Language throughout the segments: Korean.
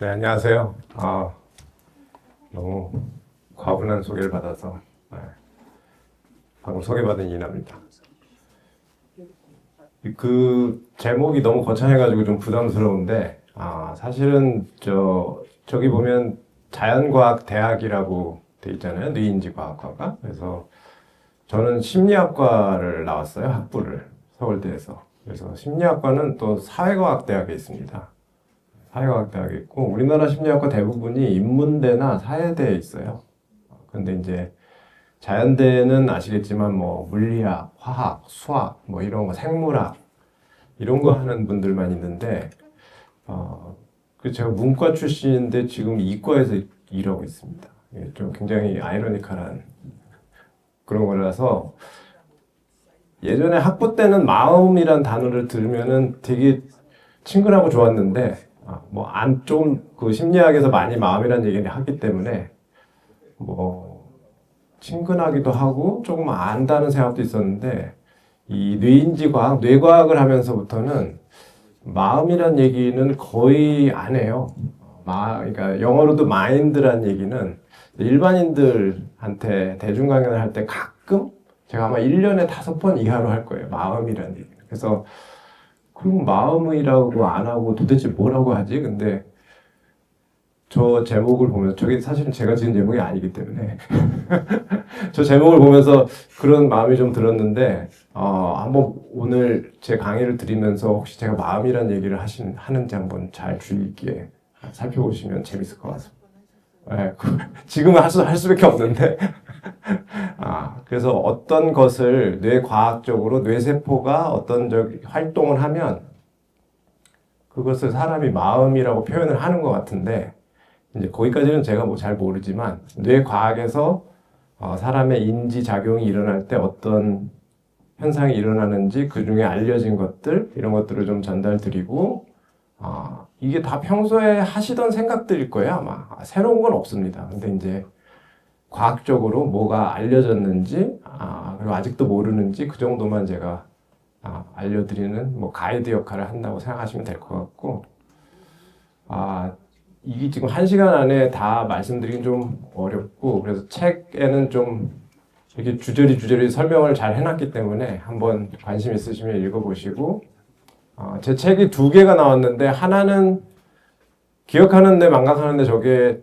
네, 안녕하세요. 너무 과분한 소개를 받아서 방금 소개받은 이인합니다. 그 제목이 너무 거창해가지고 좀 부담스러운데 사실은 저기 보면 자연과학 대학이라고 돼 있잖아요. 뇌인지과학과가. 그래서 저는 심리학과를 나왔어요. 학부를 서울대에서. 그래서 심리학과는 또 사회과학대학에 있습니다. 사회과학대학에 있고 우리나라 심리학과 대부분이 인문대나 사회대에 있어요. 근데 이제 자연대는 아시겠지만 뭐 물리학, 화학, 수학 뭐 이런 거 생물학 이런 거 하는 분들만 있는데 그 제가 문과 출신인데 지금 이과에서 일하고 있습니다. 이게 좀 굉장히 아이러니컬한 그런 거라서 예전에 학부 때는 마음이란 단어를 들으면은 되게 친근하고 좋았는데 뭐 안 좀 그 심리학에서 많이 마음이란 얘기를 하기 때문에 뭐 친근하기도 하고 조금 안다는 생각도 있었는데 이 뇌인지 과학, 뇌과학을 하면서부터는 마음이란 얘기는 거의 안 해요. 그러니까 영어로도 마인드란 얘기는 일반인들한테 대중 강연을 할 때 가끔 제가 아마 1년에 5번 이하로 할 거예요. 마음이란 얘기. 그래서 그럼 마음이라고 안 하고 도대체 뭐라고 하지? 근데 저 제목을 보면서 저게 사실은 제가 지은 제목이 아니기 때문에 저 제목을 보면서 그런 마음이 좀 들었는데 한번 오늘 제 강의를 드리면서 혹시 제가 마음이란 얘기를 하는지 한번 잘 주의 깊게 살펴보시면 재밌을 것 같습니다. 네, 지금은 할 수밖에 없는데 그래서 어떤 것을 뇌과학적으로 뇌세포가 어떤 활동을 하면 그것을 사람이 마음이라고 표현을 하는 것 같은데 이제 거기까지는 제가 뭐 잘 모르지만 뇌과학에서 사람의 인지 작용이 일어날 때 어떤 현상이 일어나는지 그 중에 알려진 것들 이런 것들을 좀 전달드리고 이게 다 평소에 하시던 생각들일 거예요 아마 새로운 건 없습니다. 근데 이제 과학적으로 뭐가 알려졌는지 그리고 아직도 모르는지 그 정도만 제가 알려드리는 뭐 가이드 역할을 한다고 생각하시면 될 것 같고 이게 지금 1시간 안에 다 말씀드리긴 좀 어렵고 그래서 책에는 좀 이렇게 주저리 설명을 잘 해놨기 때문에 한번 관심 있으시면 읽어보시고 제 책이 2개가 나왔는데 하나는 기억하는데 망각하는데 저게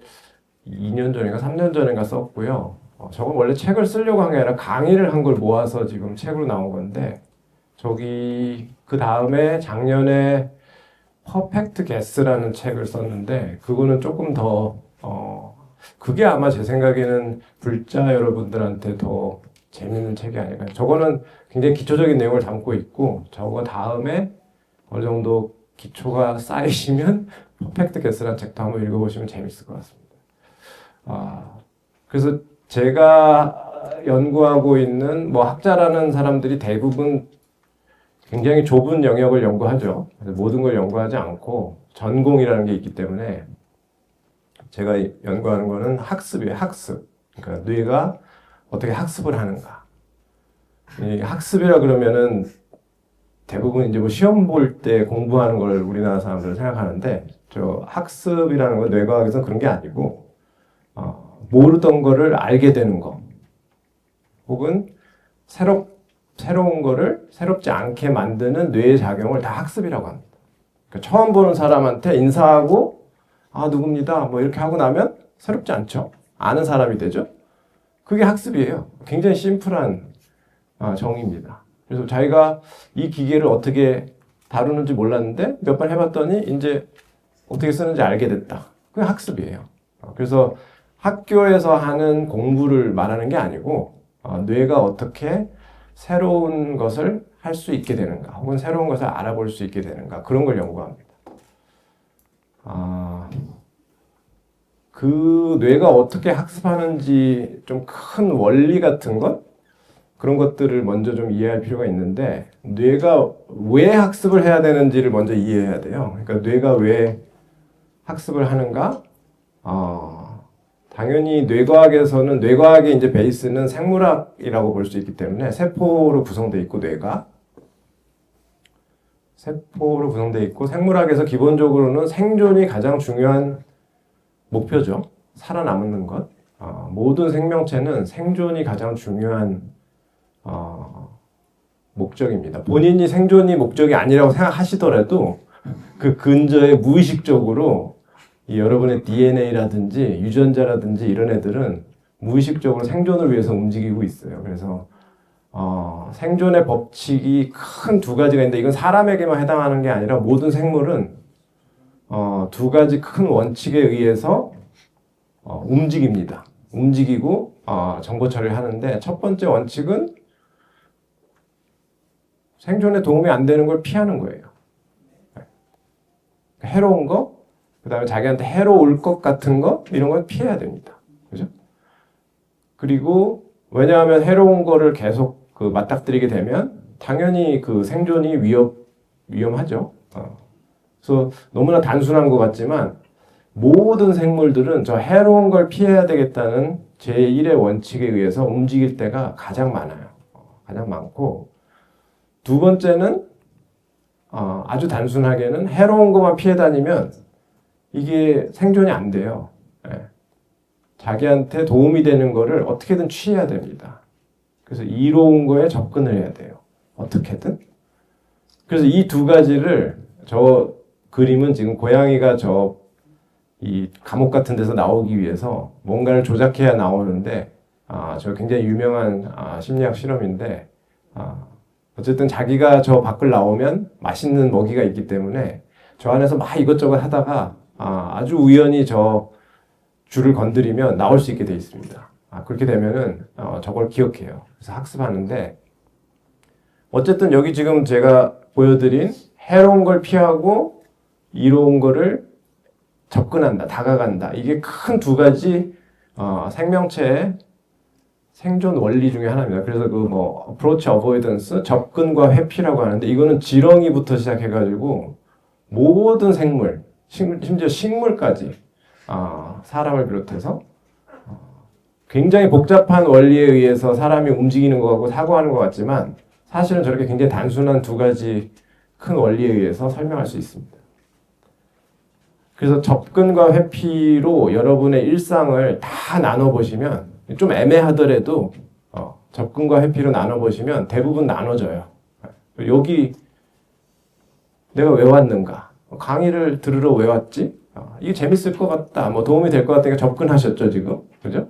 2년 전인가 3년 전인가 썼고요. 저건 원래 책을 쓰려고 한 게 아니라 강의를 한 걸 모아서 지금 책으로 나온 건데 저기 그 다음에 작년에 퍼펙트 게스라는 책을 썼는데 그거는 조금 더 그게 아마 제 생각에는 불자 여러분들한테 더 재밌는 책이 아닐까. 저거는 굉장히 기초적인 내용을 담고 있고 저거 다음에 어느 정도 기초가 쌓이시면 퍼펙트 게스라는 책도 한번 읽어보시면 재밌을 것 같습니다. 그래서 제가 연구하고 있는 뭐 학자라는 사람들이 대부분 굉장히 좁은 영역을 연구하죠. 모든 걸 연구하지 않고 전공이라는 게 있기 때문에 제가 연구하는 거는 학습이에요. 학습. 그러니까 뇌가 어떻게 학습을 하는가. 이 학습이라 그러면은 대부분 이제 뭐 시험 볼 때 공부하는 걸 우리나라 사람들은 생각하는데 저 학습이라는 건 뇌과학에서는 그런 게 아니고 모르던 거를 알게 되는 거 혹은 새로운 거를 새롭지 않게 만드는 뇌의 작용을 다 학습이라고 합니다. 그러니까 처음 보는 사람한테 인사하고 누굽니다 뭐 이렇게 하고 나면 새롭지 않죠. 아는 사람이 되죠. 그게 학습이에요. 굉장히 심플한 정의입니다. 그래서 자기가 이 기계를 어떻게 다루는지 몰랐는데 몇 번 해봤더니 이제 어떻게 쓰는지 알게 됐다. 그게 학습이에요. 그래서 학교에서 하는 공부를 말하는 게 아니고 뇌가 어떻게 새로운 것을 할 수 있게 되는가 혹은 새로운 것을 알아볼 수 있게 되는가 그런 걸 연구합니다. 그 뇌가 어떻게 학습하는지 좀 큰 원리 같은 것 그런 것들을 먼저 좀 이해할 필요가 있는데 뇌가 왜 학습을 해야 되는지를 먼저 이해해야 돼요. 그러니까 뇌가 왜 학습을 하는가? 당연히 뇌과학에서는 뇌과학의 이제 베이스는 생물학이라고 볼 수 있기 때문에 세포로 구성되어 있고 뇌가 세포로 구성되어 있고 생물학에서 기본적으로는 생존이 가장 중요한 목표죠. 살아남는 것. 모든 생명체는 생존이 가장 중요한 목적입니다. 본인이 생존이 목적이 아니라고 생각하시더라도 그 근저에 무의식적으로 이 여러분의 DNA라든지 유전자라든지 이런 애들은 무의식적으로 생존을 위해서 움직이고 있어요. 그래서 생존의 법칙이 큰 두 가지가 있는데 이건 사람에게만 해당하는 게 아니라 모든 생물은 두 가지 큰 원칙에 의해서 움직입니다. 움직이고 정보 처리를 하는데 첫 번째 원칙은 생존에 도움이 안 되는 걸 피하는 거예요. 해로운 거, 그 다음에 자기한테 해로울 것 같은 거 이런 건 피해야 됩니다. 그죠? 그리고 왜냐하면 해로운 거를 계속 맞닥뜨리게 되면 당연히 그 생존이 위험하죠. 그래서 너무나 단순한 것 같지만 모든 생물들은 저 해로운 걸 피해야 되겠다는 제1의 원칙에 의해서 움직일 때가 가장 많아요. 가장 많고 두 번째는 아주 단순하게는 해로운 것만 피해 다니면 이게 생존이 안 돼요. 예. 자기한테 도움이 되는 거를 어떻게든 취해야 됩니다. 그래서 이로운 거에 접근을 해야 돼요. 어떻게든. 그래서 이 두 가지를 저 그림은 지금 고양이가 이 감옥 같은 데서 나오기 위해서 뭔가를 조작해야 나오는데 저 굉장히 유명한 심리학 실험인데 어쨌든 자기가 저 밖을 나오면 맛있는 먹이가 있기 때문에 저 안에서 막 이것저것 하다가 아주 우연히 저 줄을 건드리면 나올 수 있게 돼 있습니다. 그렇게 되면은 저걸 기억해요. 그래서 학습하는데 어쨌든 여기 지금 제가 보여드린 해로운 걸 피하고 이로운 거를 접근한다, 다가간다. 이게 큰 두 가지 생명체의 생존 원리 중에 하나입니다. 그래서 approach avoidance, 접근과 회피라고 하는데 이거는 지렁이부터 시작해가지고 모든 생물, 심지어 식물까지 사람을 비롯해서 굉장히 복잡한 원리에 의해서 사람이 움직이는 것 같고 사고하는 것 같지만 사실은 저렇게 굉장히 단순한 두 가지 큰 원리에 의해서 설명할 수 있습니다. 그래서 접근과 회피로 여러분의 일상을 다 나눠보시면 좀 애매하더라도 접근과 회피로 나눠보시면 대부분 나눠져요. 여기 내가 왜 왔는가? 강의를 들으러 왜 왔지? 이게 재밌을 것 같다. 도움이 될 것 같으니까 접근하셨죠, 지금? 그죠?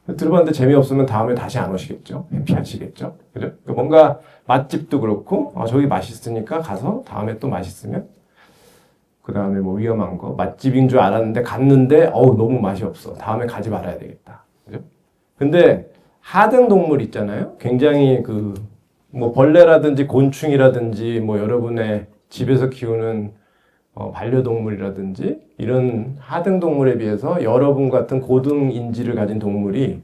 들어봤는데 재미없으면 다음에 다시 안 오시겠죠? 회피하시겠죠? 그죠? 뭔가 맛집도 그렇고, 저기 맛있으니까 가서 다음에 또 맛있으면 그 다음에 위험한 거 맛집인 줄 알았는데 갔는데 너무 맛이 없어. 다음에 가지 말아야 되겠다. 그죠? 근데 하등 동물 있잖아요. 굉장히 벌레라든지 곤충이라든지 여러분의 집에서 키우는 반려동물이라든지 이런 하등 동물에 비해서 여러분 같은 고등 인지를 가진 동물이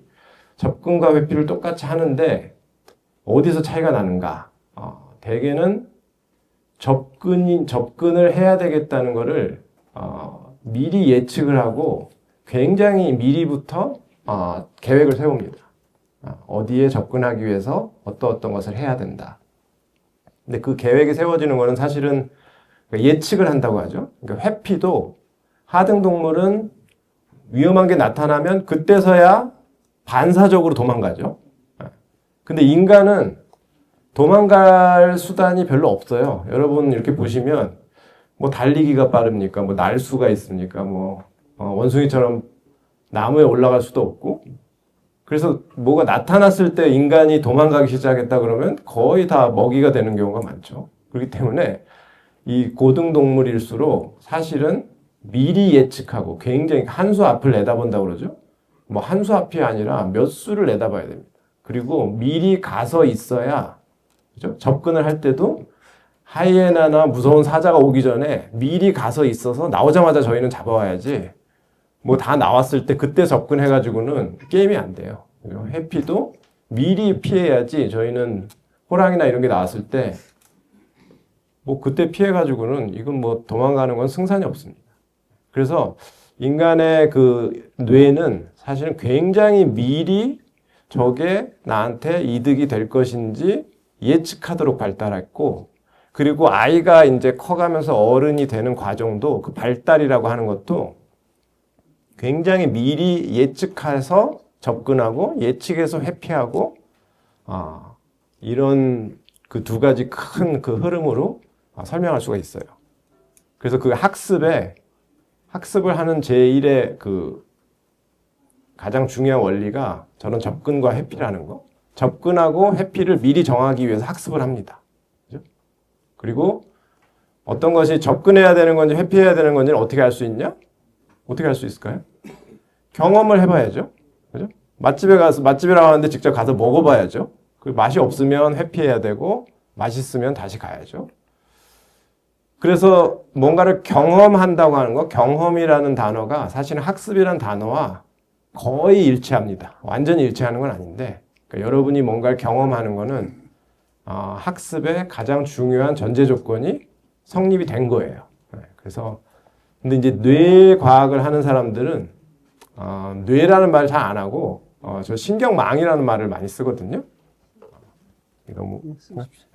접근과 회피를 똑같이 하는데 어디서 차이가 나는가? 대개는 접근을 해야 되겠다는 것을 미리 예측을 하고 굉장히 미리부터 계획을 세웁니다. 어디에 접근하기 위해서 어떤 것을 해야 된다. 근데 그 계획이 세워지는 것은 사실은 예측을 한다고 하죠. 그러니까 회피도 하등 동물은 위험한 게 나타나면 그때서야 반사적으로 도망가죠. 근데 인간은 도망갈 수단이 별로 없어요. 여러분 이렇게 보시면 달리기가 빠릅니까? 날 수가 있습니까? 원숭이처럼 나무에 올라갈 수도 없고. 그래서 뭐가 나타났을 때 인간이 도망가기 시작했다 그러면 거의 다 먹이가 되는 경우가 많죠. 그렇기 때문에 이 고등동물일수록 사실은 미리 예측하고 굉장히 한 수 앞을 내다본다고 그러죠. 한 수 앞이 아니라 몇 수를 내다봐야 됩니다. 그리고 미리 가서 있어야, 그죠? 접근을 할 때도 하이에나나 무서운 사자가 오기 전에 미리 가서 있어서 나오자마자 저희는 잡아와야지 다 나왔을 때 그때 접근해가지고는 게임이 안 돼요. 회피도 미리 피해야지 저희는 호랑이나 이런 게 나왔을 때 그때 피해가지고는 이건 도망가는 건 승산이 없습니다. 그래서 인간의 그 뇌는 사실은 굉장히 미리 저게 나한테 이득이 될 것인지 예측하도록 발달했고, 그리고 아이가 이제 커가면서 어른이 되는 과정도 그 발달이라고 하는 것도 굉장히 미리 예측해서 접근하고 예측해서 회피하고 이런 그 두 가지 큰 그 흐름으로 설명할 수가 있어요. 그래서 그 학습을 하는 제1의 그 가장 중요한 원리가 저는 접근과 회피라는 거. 접근하고 회피를 미리 정하기 위해서 학습을 합니다. 그죠? 그리고 어떤 것이 접근해야 되는 건지 회피해야 되는 건지는 어떻게 알 수 있냐? 어떻게 알 수 있을까요? 경험을 해봐야죠. 그죠? 맛집이라고 하는데 직접 가서 먹어봐야죠. 그 맛이 없으면 회피해야 되고, 맛있으면 다시 가야죠. 그래서 뭔가를 경험한다고 하는 거, 경험이라는 단어가 사실은 학습이라는 단어와 거의 일치합니다. 완전히 일치하는 건 아닌데, 그러니까 여러분이 뭔가를 경험하는 거는 학습의 가장 중요한 전제 조건이 성립이 된 거예요. 그래서 근데 이제 뇌 과학을 하는 사람들은 뇌라는 말을 잘 안 하고 저 신경망이라는 말을 많이 쓰거든요. 너무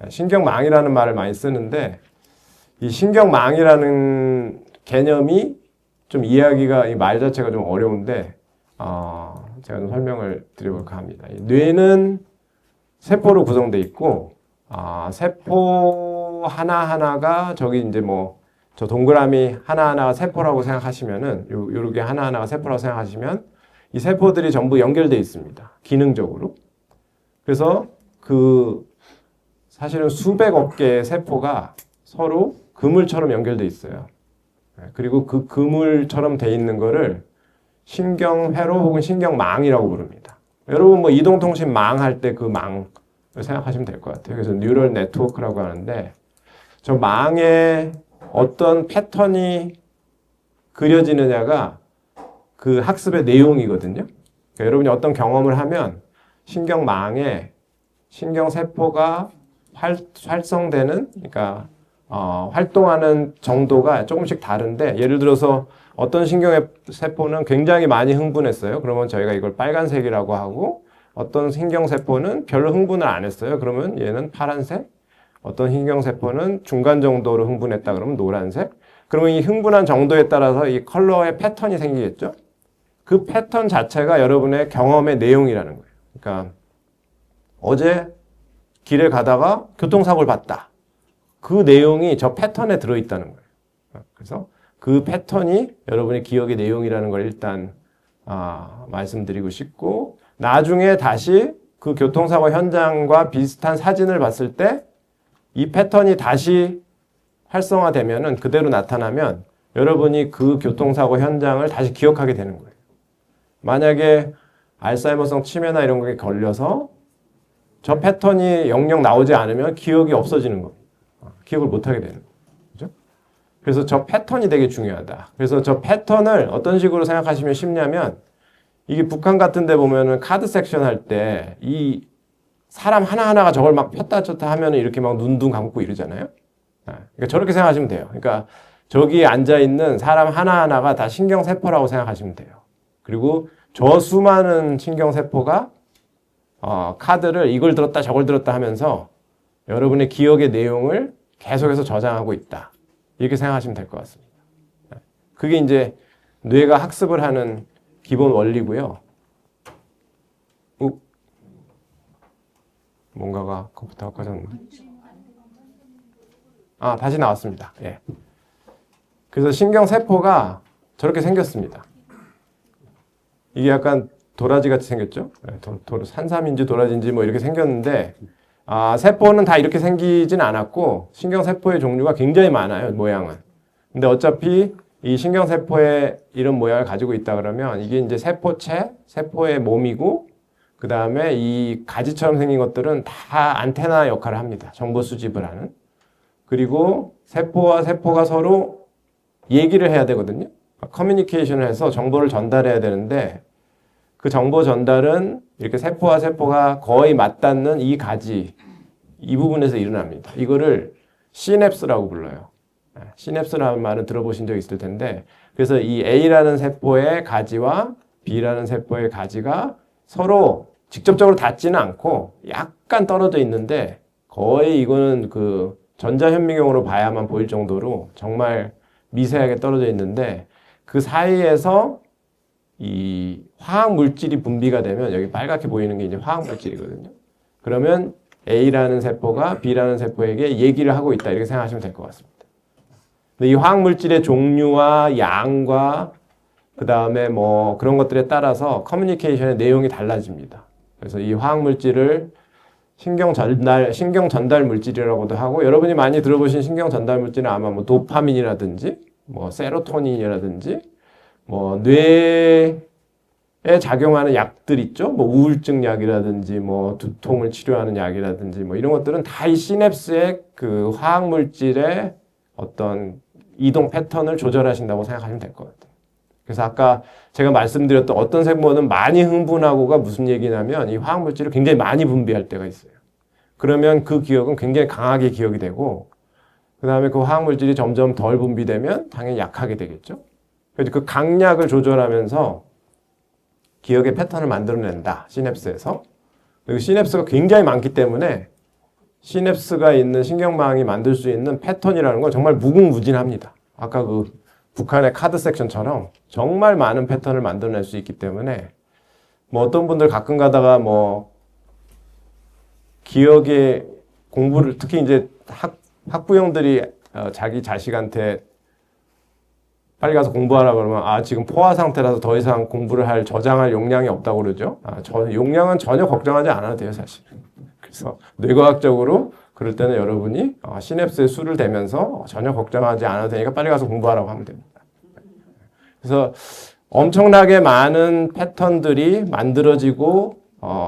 신경망이라는 말을 많이 쓰는데 이 신경망이라는 개념이 좀 이해하기가 이 말 자체가 좀 어려운데 제가 좀 설명을 드려볼까 합니다. 뇌는 세포로 구성되어 있고 세포 하나하나가 저기 이제 뭐 저 동그라미 하나하나가 세포라고 생각하시면은 요렇게 하나하나가 세포라고 생각하시면 이 세포들이 전부 연결되어 있습니다. 기능적으로. 그래서 그 사실은 수백억 개의 세포가 서로 그물처럼 연결되어 있어요. 그리고 그 그물처럼 돼 있는 거를 신경회로 혹은 신경망이라고 부릅니다. 여러분 뭐 이동통신망 할 때 그 망을 생각하시면 될 것 같아요. 그래서 뉴럴 네트워크라고 하는데 저 망에 어떤 패턴이 그려지느냐가 그 학습의 내용이거든요. 그러니까 여러분이 어떤 경험을 하면 신경망에 신경세포가 활성되는, 그러니까 활동하는 정도가 조금씩 다른데 예를 들어서 어떤 신경세포는 굉장히 많이 흥분했어요. 그러면 저희가 이걸 빨간색이라고 하고 어떤 신경세포는 별로 흥분을 안 했어요. 그러면 얘는 파란색. 어떤 신경세포는 중간 정도로 흥분했다 그러면 노란색. 그러면 이 흥분한 정도에 따라서 이 컬러의 패턴이 생기겠죠. 그 패턴 자체가 여러분의 경험의 내용이라는 거예요. 그러니까 어제 길에 가다가 교통사고를 봤다. 그 내용이 저 패턴에 들어있다는 거예요. 그래서 그 패턴이 여러분의 기억의 내용이라는 걸 일단 말씀드리고 싶고, 나중에 다시 그 교통사고 현장과 비슷한 사진을 봤을 때 이 패턴이 다시 활성화되면은 그대로 나타나면 여러분이 그 교통사고 현장을 다시 기억하게 되는 거예요. 만약에 알츠하이머성 치매나 이런 거에 걸려서 저 패턴이 영영 나오지 않으면 기억이 없어지는 겁니다. 기억을 못하게 되는 거죠. 그래서 저 패턴이 되게 중요하다. 그래서 저 패턴을 어떤 식으로 생각하시면 쉽냐면, 이게 북한 같은 데 보면은 카드 섹션 할 때 이 사람 하나하나가 저걸 막 폈다 쳤다 하면은 이렇게 막 눈도 감고 이러잖아요. 그러니까 저렇게 생각하시면 돼요. 그러니까 저기에 앉아있는 사람 하나하나가 다 신경세포라고 생각하시면 돼요. 그리고 저 수많은 신경세포가 카드를 이걸 들었다 저걸 들었다 하면서 여러분의 기억의 내용을 계속해서 저장하고 있다. 이렇게 생각하시면 될 것 같습니다. 그게 이제 뇌가 학습을 하는 기본 원리고요. 뭔가가 컴퓨터가 꺼졌네. 다시 나왔습니다. 예. 그래서 신경세포가 저렇게 생겼습니다. 이게 약간 도라지 같이 생겼죠? 산삼인지 도라지인지 뭐 이렇게 생겼는데, 세포는 다 이렇게 생기진 않았고, 신경세포의 종류가 굉장히 많아요, 모양은. 근데 어차피 이 신경세포의 이런 모양을 가지고 있다 그러면 이게 이제 세포체, 세포의 몸이고, 그 다음에 이 가지처럼 생긴 것들은 다 안테나 역할을 합니다. 정보 수집을 하는. 그리고 세포와 세포가 서로 얘기를 해야 되거든요. 커뮤니케이션을 해서 정보를 전달해야 되는데, 그 정보 전달은 이렇게 세포와 세포가 거의 맞닿는 이 가지, 이 부분에서 일어납니다. 이거를 시냅스라고 불러요. 시냅스라는 말은 들어보신 적 있을 텐데, 그래서 이 A라는 세포의 가지와 B라는 세포의 가지가 서로 직접적으로 닿지는 않고 약간 떨어져 있는데, 거의 이거는 그 전자현미경으로 봐야만 보일 정도로 정말 미세하게 떨어져 있는데, 그 사이에서 이 화학 물질이 분비가 되면 여기 빨갛게 보이는 게 이제 화학 물질이거든요. 그러면 A라는 세포가 B라는 세포에게 얘기를 하고 있다 이렇게 생각하시면 될 것 같습니다. 근데 이 화학 물질의 종류와 양과 그 다음에 뭐 그런 것들에 따라서 커뮤니케이션의 내용이 달라집니다. 그래서 이 화학 물질을 신경 전달 물질이라고도 하고, 여러분이 많이 들어보신 신경 전달 물질은 아마 뭐 도파민이라든지 뭐 세로토닌이라든지 뭐 뇌에 작용하는 약들 있죠. 뭐 우울증 약이라든지 뭐 두통을 치료하는 약이라든지 뭐 이런 것들은 다 이 시냅스의 그 화학 물질의 어떤 이동 패턴을 조절하신다고 생각하시면 될 것 같아요. 그래서 아까 제가 말씀드렸던 어떤 세포는 많이 흥분하고가 무슨 얘기냐면 이 화학 물질을 굉장히 많이 분비할 때가 있어요. 그러면 그 기억은 굉장히 강하게 기억이 되고, 그 다음에 그 화학 물질이 점점 덜 분비되면 당연히 약하게 되겠죠. 그래서 그 강약을 조절하면서 기억의 패턴을 만들어낸다, 시냅스에서. 그리고 시냅스가 굉장히 많기 때문에 시냅스가 있는 신경망이 만들 수 있는 패턴이라는 건 정말 무궁무진합니다. 아까 그 북한의 카드 섹션처럼 정말 많은 패턴을 만들어낼 수 있기 때문에 뭐 어떤 분들 가끔 가다가 뭐 기억의 공부를 특히 이제 학부형들이 자기 자식한테 빨리 가서 공부하라 그러면 지금 포화 상태라서 더 이상 공부를 저장할 용량이 없다고 그러죠. 용량은 전혀 걱정하지 않아도 돼요, 사실. 그래서 뇌과학적으로 그럴 때는 여러분이 시냅스에 수를 대면서 전혀 걱정하지 않아도 되니까 빨리 가서 공부하라고 하면 됩니다. 그래서 엄청나게 많은 패턴들이 만들어지고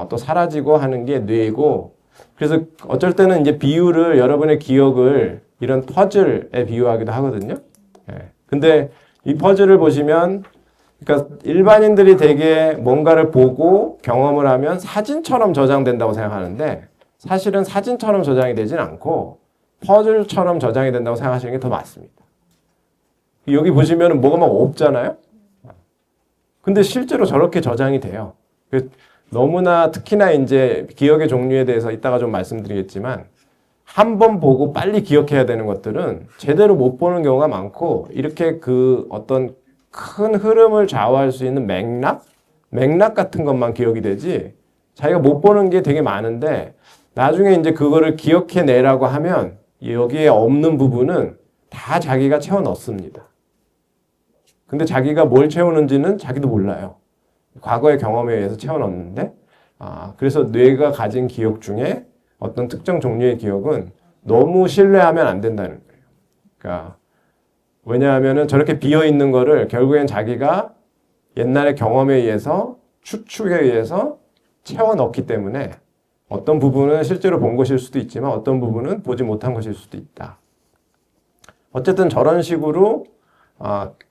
또 사라지고 하는 게 뇌이고, 그래서 어쩔 때는 이제 비유를 여러분의 기억을 이런 퍼즐에 비유하기도 하거든요. 근데 이 퍼즐을 보시면, 그러니까 일반인들이 되게 뭔가를 보고 경험을 하면 사진처럼 저장된다고 생각하는데 사실은 사진처럼 저장이 되진 않고 퍼즐처럼 저장이 된다고 생각하시는 게 더 맞습니다. 여기 보시면 뭐가 막 없잖아요. 근데 실제로 저렇게 저장이 돼요. 너무나 특히나 이제 기억의 종류에 대해서 이따가 좀 말씀드리겠지만 한 번 보고 빨리 기억해야 되는 것들은 제대로 못 보는 경우가 많고, 이렇게 그 어떤 큰 흐름을 좌우할 수 있는 맥락 같은 것만 기억이 되지 자기가 못 보는 게 되게 많은데, 나중에 이제 그거를 기억해내라고 하면 여기에 없는 부분은 다 자기가 채워 넣습니다. 근데 자기가 뭘 채우는지는 자기도 몰라요. 과거의 경험에 의해서 채워 넣는데, 그래서 뇌가 가진 기억 중에 어떤 특정 종류의 기억은 너무 신뢰하면 안 된다는 거예요. 그러니까 왜냐하면은 저렇게 비어 있는 거를 결국엔 자기가 옛날의 경험에 의해서 추측에 의해서 채워 넣기 때문에 어떤 부분은 실제로 본 것일 수도 있지만 어떤 부분은 보지 못한 것일 수도 있다. 어쨌든 저런 식으로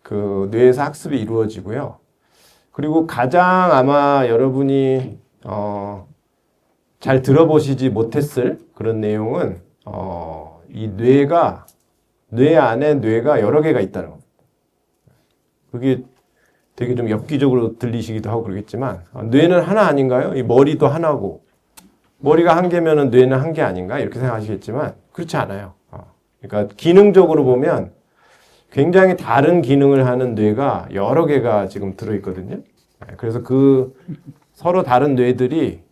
그 뇌에서 학습이 이루어지고요. 그리고 가장 아마 여러분이 잘 들어보시지 못했을 그런 내용은 이 뇌 안에 뇌가 여러 개가 있다는 겁니다. 그게 되게 좀 엽기적으로 들리시기도 하고 그러겠지만 뇌는 하나 아닌가요? 이 머리도 하나고 머리가 한 개면은 뇌는 한 개 아닌가? 이렇게 생각하시겠지만 그렇지 않아요. 그러니까 기능적으로 보면 굉장히 다른 기능을 하는 뇌가 여러 개가 지금 들어있거든요. 그래서 그 서로 다른 뇌들이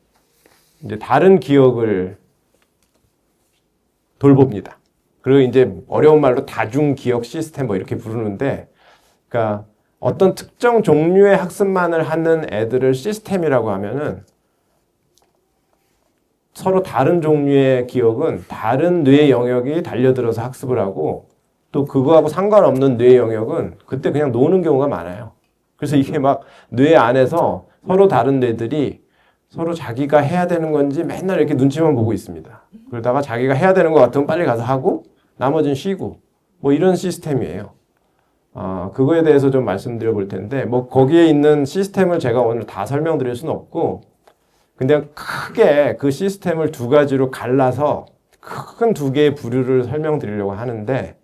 이제 다른 기억을 돌봅니다. 그리고 이제 어려운 말로 다중 기억 시스템 뭐 이렇게 부르는데, 그러니까 어떤 특정 종류의 학습만을 하는 애들을 시스템이라고 하면은 서로 다른 종류의 기억은 다른 뇌 영역이 달려들어서 학습을 하고, 또 그거하고 상관없는 뇌 영역은 그때 그냥 노는 경우가 많아요. 그래서 이게 막 뇌 안에서 서로 다른 뇌들이 서로 자기가 해야 되는 건지 맨날 이렇게 눈치만 보고 있습니다. 그러다가 자기가 해야 되는 것 같으면 빨리 가서 하고 나머지는 쉬고 뭐 이런 시스템이에요. 그거에 대해서 좀 말씀드려 볼 텐데, 뭐 거기에 있는 시스템을 제가 오늘 다 설명드릴 수는 없고, 근데 크게 그 시스템을 두 가지로 갈라서 큰 두 개의 부류를 설명드리려고 하는데,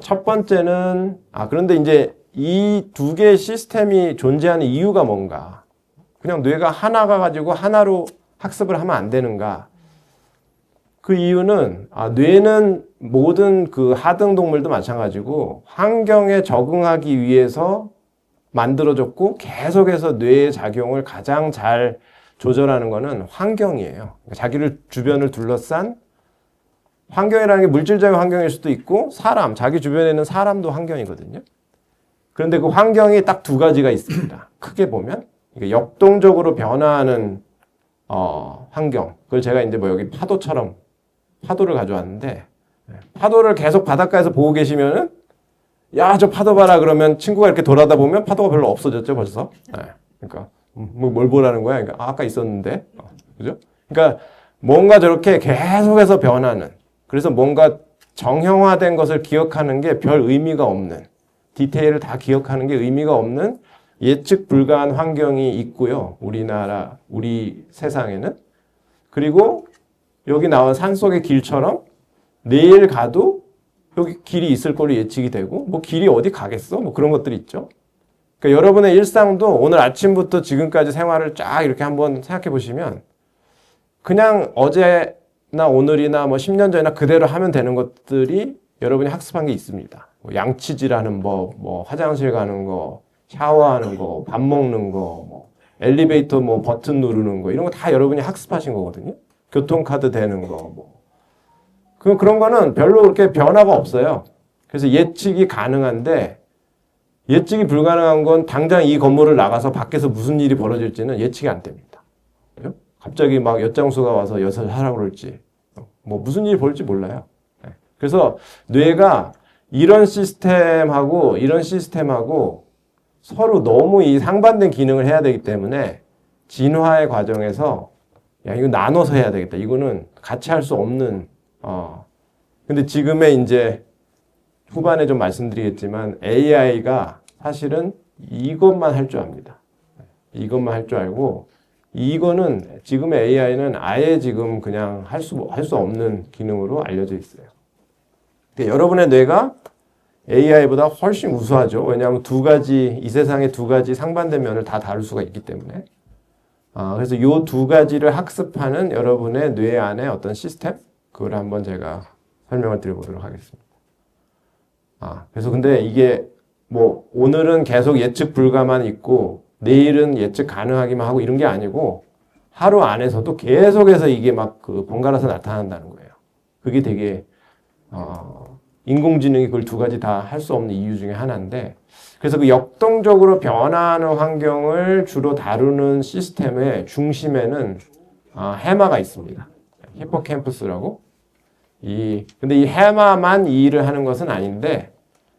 첫 번째는, 그런데 이제 이 두 개의 시스템이 존재하는 이유가 뭔가? 그냥 뇌가 하나가 가지고 하나로 학습을 하면 안 되는가? 그 이유는, 뇌는 모든 그 하등 동물도 마찬가지고 환경에 적응하기 위해서 만들어졌고 계속해서 뇌의 작용을 가장 잘 조절하는 거는 환경이에요. 자기를 주변을 둘러싼 환경이라는 게 물질적인 환경일 수도 있고 사람, 자기 주변에 있는 사람도 환경이거든요. 그런데 그 환경이 딱 두 가지가 있습니다. 크게 보면 역동적으로 변화하는 환경. 그걸 제가 이제 뭐 여기 파도처럼 파도를 가져왔는데 파도를 계속 바닷가에서 보고 계시면은 야, 저 파도 봐라 그러면 친구가 이렇게 돌아다 보면 파도가 별로 없어졌죠, 벌써. 네. 그러니까 뭐 뭘 보라는 거야? 그러니까 아까 있었는데. 그죠? 그러니까 뭔가 저렇게 계속해서 변하는 그래서 뭔가 정형화된 것을 기억하는 게 별 의미가 없는 디테일을 다 기억하는 게 의미가 없는 예측 불가한 환경이 있고요. 우리 세상에는. 그리고 여기 나온 산속의 길처럼 내일 가도 여기 길이 있을 걸로 예측이 되고 뭐 길이 어디 가겠어? 뭐 그런 것들이 있죠. 그러니까 여러분의 일상도 오늘 아침부터 지금까지 생활을 쫙 이렇게 한번 생각해 보시면 그냥 어제나 오늘이나 뭐 10년 전이나 그대로 하면 되는 것들이 여러분이 학습한 게 있습니다. 뭐 양치질하는 법, 뭐 화장실 가는 거, 샤워하는 거, 밥 먹는 거, 뭐 엘리베이터 뭐 버튼 누르는 거 이런 거 다 여러분이 학습하신 거거든요. 교통카드 대는 거 뭐. 그런 거는 별로 그렇게 변화가 없어요. 그래서 예측이 가능한데 예측이 불가능한 건 당장 이 건물을 나가서 밖에서 무슨 일이 벌어질지는 예측이 안 됩니다. 그죠? 갑자기 막 엿장수가 와서 엿을 하라고 그럴지 뭐 무슨 일이 벌어질지 몰라요. 그래서 뇌가 이런 시스템하고 서로 너무 이 상반된 기능을 해야 되기 때문에 진화의 과정에서 야, 이거 나눠서 해야 되겠다. 이거는 같이 할 수 없는 근데 지금의 이제 후반에 좀 말씀드리겠지만 AI가 사실은 이것만 할 줄 압니다. 이것만 할 줄 알고 이거는 지금의 AI는 아예 지금 그냥 할 수 없는 기능으로 알려져 있어요. 그러니까 여러분의 뇌가 AI보다 훨씬 우수하죠. 왜냐하면 이 세상의 두 가지 상반된 면을 다 다룰 수가 있기 때문에. 그래서 이 두 가지를 학습하는 여러분의 뇌 안에 어떤 시스템? 그걸 한번 제가 설명을 드려보도록 하겠습니다. 그래서 근데 이게 뭐 오늘은 계속 예측 불가만 있고 내일은 예측 가능하기만 하고 이런 게 아니고 하루 안에서도 계속해서 이게 막 번갈아서 나타난다는 거예요. 그게 되게 인공지능이 그걸 두 가지 다 할 수 없는 이유 중에 하나인데 그래서 그 역동적으로 변화하는 환경을 주로 다루는 시스템의 중심에는 해마가 있습니다. 히포캠퍼스라고. 근데 이 해마만 이 일을 하는 것은 아닌데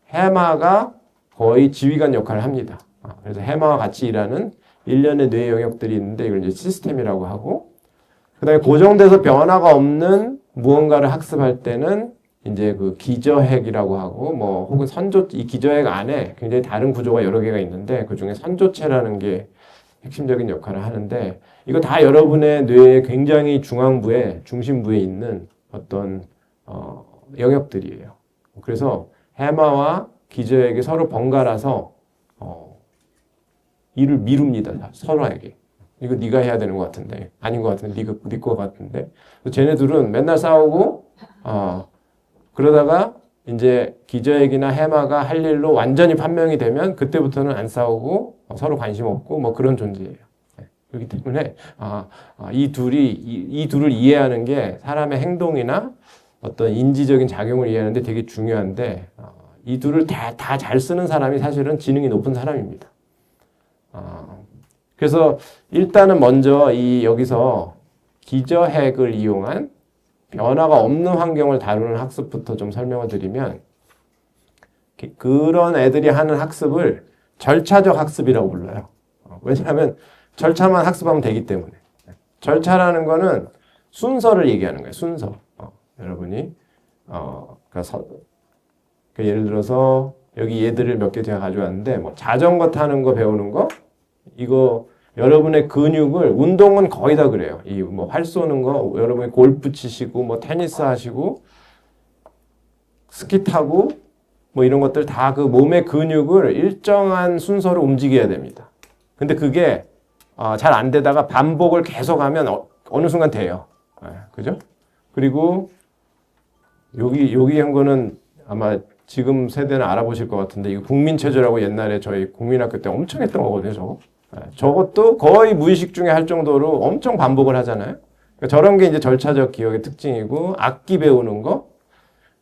해마가 거의 지휘관 역할을 합니다. 그래서 해마와 같이 일하는 일련의 뇌 영역들이 있는데 이걸 이제 시스템이라고 하고 그다음에 고정돼서 변화가 없는 무언가를 학습할 때는 이제 그 기저핵이라고 하고 뭐 혹은 이 기저핵 안에 굉장히 다른 구조가 여러 개가 있는데 그중에 선조체라는 게 핵심적인 역할을 하는데 이거 다 여러분의 뇌의 굉장히 중심부에 있는 어떤 영역들이에요. 그래서 해마와 기저핵이 서로 번갈아서 일을 미룹니다. 서로에게. 이거 네가 해야 되는 것 같은데 아닌 것 같은데 네 거 같은데 쟤네들은 맨날 싸우고 그러다가 이제 기저핵이나 해마가 할 일로 완전히 판명이 되면 그때부터는 안 싸우고 서로 관심 없고 뭐 그런 존재예요. 그렇기 때문에 이 둘을 이해하는 게 사람의 행동이나 어떤 인지적인 작용을 이해하는데 되게 중요한데 이 둘을 다 잘 쓰는 사람이 사실은 지능이 높은 사람입니다. 그래서 일단은 먼저 여기서 기저핵을 이용한 변화가 없는 환경을 다루는 학습부터 좀 설명을 드리면 그런 애들이 하는 학습을 절차적 학습이라고 불러요. 왜냐하면 절차만 학습하면 되기 때문에. 절차라는 거는 순서를 얘기하는 거예요. 순서. 여러분이 그러니까 예를 들어서 여기 얘들을 몇 개 제가 가져왔는데 뭐 자전거 타는 거 배우는 거 이거 여러분의 근육을 운동은 거의 다 그래요. 이 뭐 활 쏘는 거 여러분이 골프 치시고 뭐 테니스 하시고 스키 타고 뭐 이런 것들 다 그 몸의 근육을 일정한 순서로 움직여야 됩니다. 근데 그게 잘 안 되다가 반복을 계속하면 어느 순간 돼요. 그죠? 그리고 여기 한 거는 아마 지금 세대는 알아보실 것 같은데 이거 국민체조라고 옛날에 저희 국민학교 때 엄청 했던 거거든요. 저거. 저것도 거의 무의식 중에 할 정도로 엄청 반복을 하잖아요. 그러니까 저런 게 이제 절차적 기억의 특징이고 악기 배우는 거.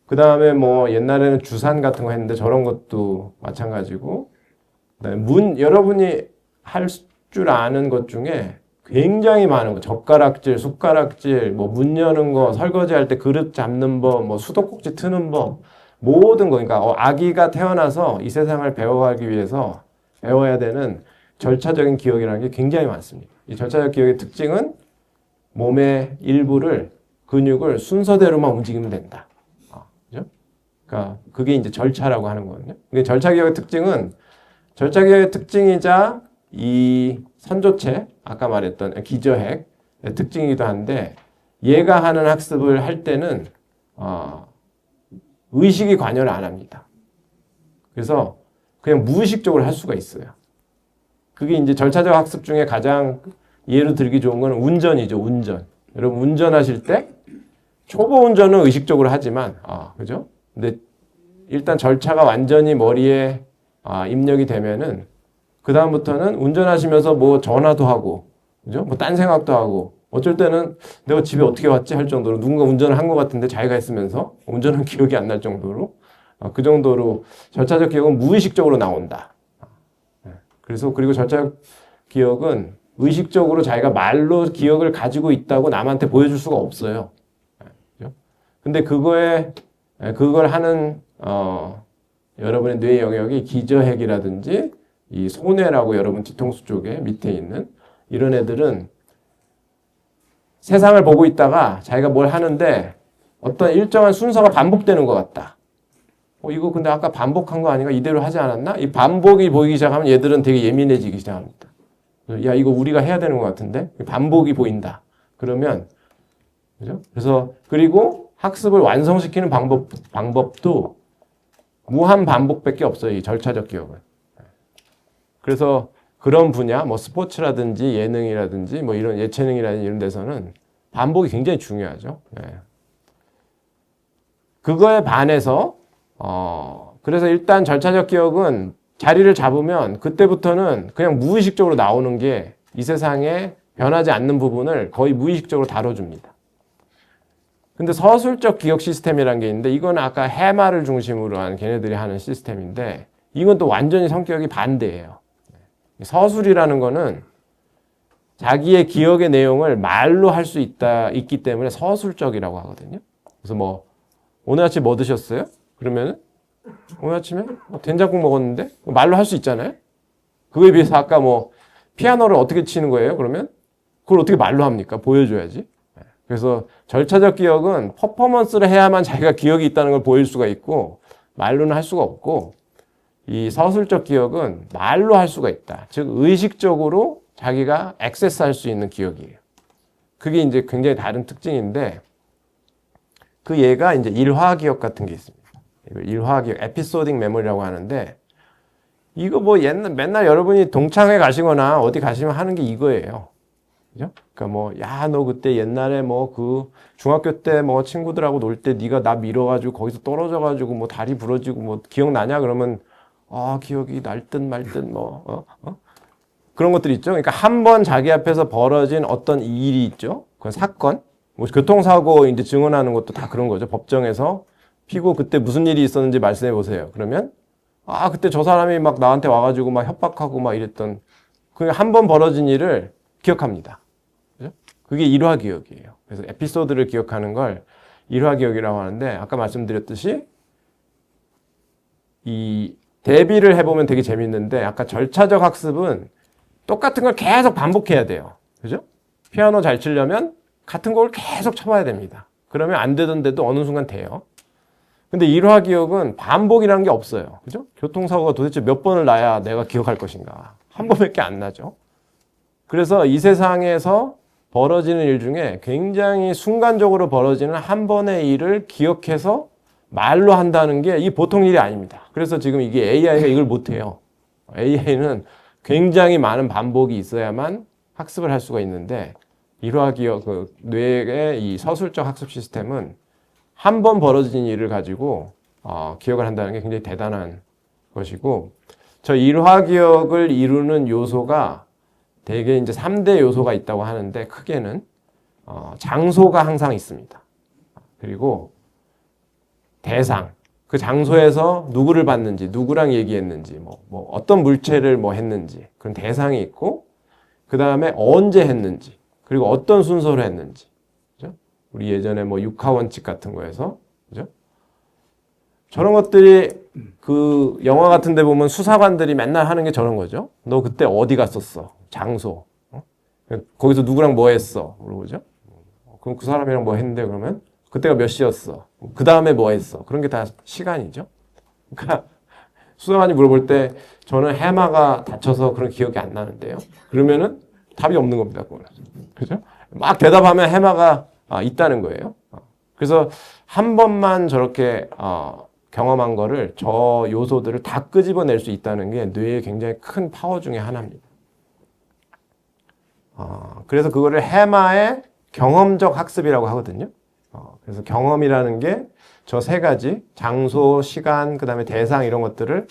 그 다음에 뭐 옛날에는 주산 같은 거 했는데 저런 것도 마찬가지고. 그다음에 여러분이 할 줄 아는 것 중에 굉장히 많은 거. 젓가락질, 숟가락질, 뭐 문 여는 거, 설거지 할 때 그릇 잡는 법, 뭐 수도꼭지 트는 법, 모든 거. 그러니까 아기가 태어나서 이 세상을 배워가기 위해서 배워야 되는 절차적인 기억이라는 게 굉장히 많습니다. 이 절차적 기억의 특징은 몸의 일부를, 근육을 순서대로만 움직이면 된다. 그죠? 그러니까 그게 이제 절차라고 하는 거거든요. 근데 절차 기억의 특징은 절차 기억의 특징이자 이 선조체, 아까 말했던 기저핵의 특징이기도 한데 얘가 하는 학습을 할 때는 의식이 관여를 안 합니다. 그래서 그냥 무의식적으로 할 수가 있어요. 그게 이제 절차적 학습 중에 가장 예로 들기 좋은 건 운전이죠. 운전. 여러분 운전하실 때 초보 운전은 의식적으로 하지만 그죠? 근데 일단 절차가 완전히 머리에 입력이 되면은 그 다음부터는 운전하시면서 뭐 전화도 하고, 그죠? 뭐 딴 생각도 하고, 어쩔 때는 내가 집에 어떻게 왔지 할 정도로 누군가 운전을 한 것 같은데 자기가 했으면서 운전한 기억이 안 날 정도로 그 정도로 절차적 기억은 무의식적으로 나온다. 그래서 그리고 절차적 기억은 의식적으로 자기가 말로 기억을 가지고 있다고 남한테 보여줄 수가 없어요. 그죠? 근데 그걸 하는 여러분의 뇌 영역이 기저핵이라든지 이 소뇌라고 여러분 뒤통수 쪽에 밑에 있는 이런 애들은 세상을 보고 있다가 자기가 뭘 하는데 어떤 일정한 순서가 반복되는 것 같다. 이거 근데 아까 반복한 거 아닌가? 이대로 하지 않았나? 이 반복이 보이기 시작하면 얘들은 되게 예민해지기 시작합니다. 야, 이거 우리가 해야 되는 것 같은데? 반복이 보인다. 그러면, 그죠? 그리고 학습을 완성시키는 방법도 무한 반복밖에 없어요. 이 절차적 기억은. 그래서 그런 분야, 뭐 스포츠라든지 예능이라든지 뭐 이런 예체능이라든지 이런 데서는 반복이 굉장히 중요하죠. 그거에 반해서, 그래서 일단 절차적 기억은 자리를 잡으면 그때부터는 그냥 무의식적으로 나오는 게 이 세상에 변하지 않는 부분을 거의 무의식적으로 다뤄줍니다. 근데 서술적 기억 시스템이라는 게 있는데 이건 아까 해마를 중심으로 한 걔네들이 하는 시스템인데 이건 또 완전히 성격이 반대예요. 서술이라는 거는 자기의 기억의 내용을 말로 할 수 있기 때문에 서술적이라고 하거든요. 그래서 뭐, 오늘 아침 뭐 드셨어요? 그러면 오늘 아침에 된장국 먹었는데 말로 할 수 있잖아요. 그거에 비해서 아까 뭐 피아노를 어떻게 치는 거예요? 그러면 그걸 어떻게 말로 합니까? 보여줘야지. 그래서 절차적 기억은 퍼포먼스를 해야만 자기가 기억이 있다는 걸 보일 수가 있고 말로는 할 수가 없고 이 서술적 기억은 말로 할 수가 있다. 즉 의식적으로 자기가 액세스할 수 있는 기억이에요. 그게 이제 굉장히 다른 특징인데 그 얘가 이제 일화 기억 같은 게 있습니다. 일화 기억, 에피소딕 메모리라고 하는데 이거 뭐 맨날 여러분이 동창회 가시거나 어디 가시면 하는 게 이거예요. 그죠? 그러니까 뭐 야 너 그때 옛날에 뭐 그 중학교 때 뭐 친구들하고 놀 때 네가 나 밀어가지고 거기서 떨어져가지고 뭐 다리 부러지고 뭐 기억나냐? 그러면 기억이 날 듯 말 듯 뭐 그런 것들이 있죠. 그러니까 한 번 자기 앞에서 벌어진 어떤 일이 있죠. 그 사건, 뭐 교통사고 이제 증언하는 것도 다 그런 거죠. 법정에서 피고 그때 무슨 일이 있었는지 말씀해 보세요. 그러면 그때 저 사람이 막 나한테 와가지고 막 협박하고 막 이랬던 그 한 번 벌어진 일을 기억합니다. 그죠? 그게 일화 기억이에요. 그래서 에피소드를 기억하는 걸 일화 기억이라고 하는데 아까 말씀드렸듯이 이 대비를 해보면 되게 재밌는데 아까 절차적 학습은 똑같은 걸 계속 반복해야 돼요. 그죠? 피아노 잘 치려면 같은 곡을 계속 쳐봐야 됩니다. 그러면 안 되던데도 어느 순간 돼요. 근데 일화 기억은 반복이라는 게 없어요. 그죠? 교통사고가 도대체 몇 번을 나야 내가 기억할 것인가? 한 번밖에 안 나죠. 그래서 이 세상에서 벌어지는 일 중에 굉장히 순간적으로 벌어지는 한 번의 일을 기억해서 말로 한다는 게 이 보통 일이 아닙니다. 그래서 지금 이게 AI가 이걸 못해요. AI는 굉장히 많은 반복이 있어야만 학습을 할 수가 있는데 일화 기억, 그 뇌의 이 서술적 학습 시스템은 한 번 벌어진 일을 가지고 기억을 한다는 게 굉장히 대단한 것이고, 저 일화기억을 이루는 요소가 대개 이제 3대 요소가 있다고 하는데, 크게는 장소가 항상 있습니다. 그리고 대상, 그 장소에서 누구를 봤는지, 누구랑 얘기했는지, 뭐 어떤 물체를 뭐 했는지 그런 대상이 있고, 그 다음에 언제 했는지, 그리고 어떤 순서로 했는지. 그죠? 우리 예전에 뭐 육하 원칙 같은 거에서, 그죠? 저런 것들이 그 영화 같은 데 보면 수사관들이 맨날 하는 게 저런 거죠. 너 그때 어디 갔었어? 장소. 거기서 누구랑 뭐 했어? 물어보죠. 그럼 그 사람이랑 뭐 했는데, 그러면 그때가 몇 시였어? 그 다음에 뭐 했어? 그런 게 다 시간이죠. 그러니까 수사관이 물어볼 때 저는 해마가 다쳐서 그런 기억이 안 나는데요. 그러면은 답이 없는 겁니다. 그거는. 그죠? 막 대답하면 해마가 있다는 거예요. 그래서 한 번만 저렇게 경험한 거를, 저 요소들을 다 끄집어낼 수 있다는 게 뇌의 굉장히 큰 파워 중에 하나입니다. 그래서 그거를 해마의 경험적 학습이라고 하거든요. 그래서 경험이라는 게 저 세 가지, 장소, 시간, 그 다음에 대상, 이런 것들을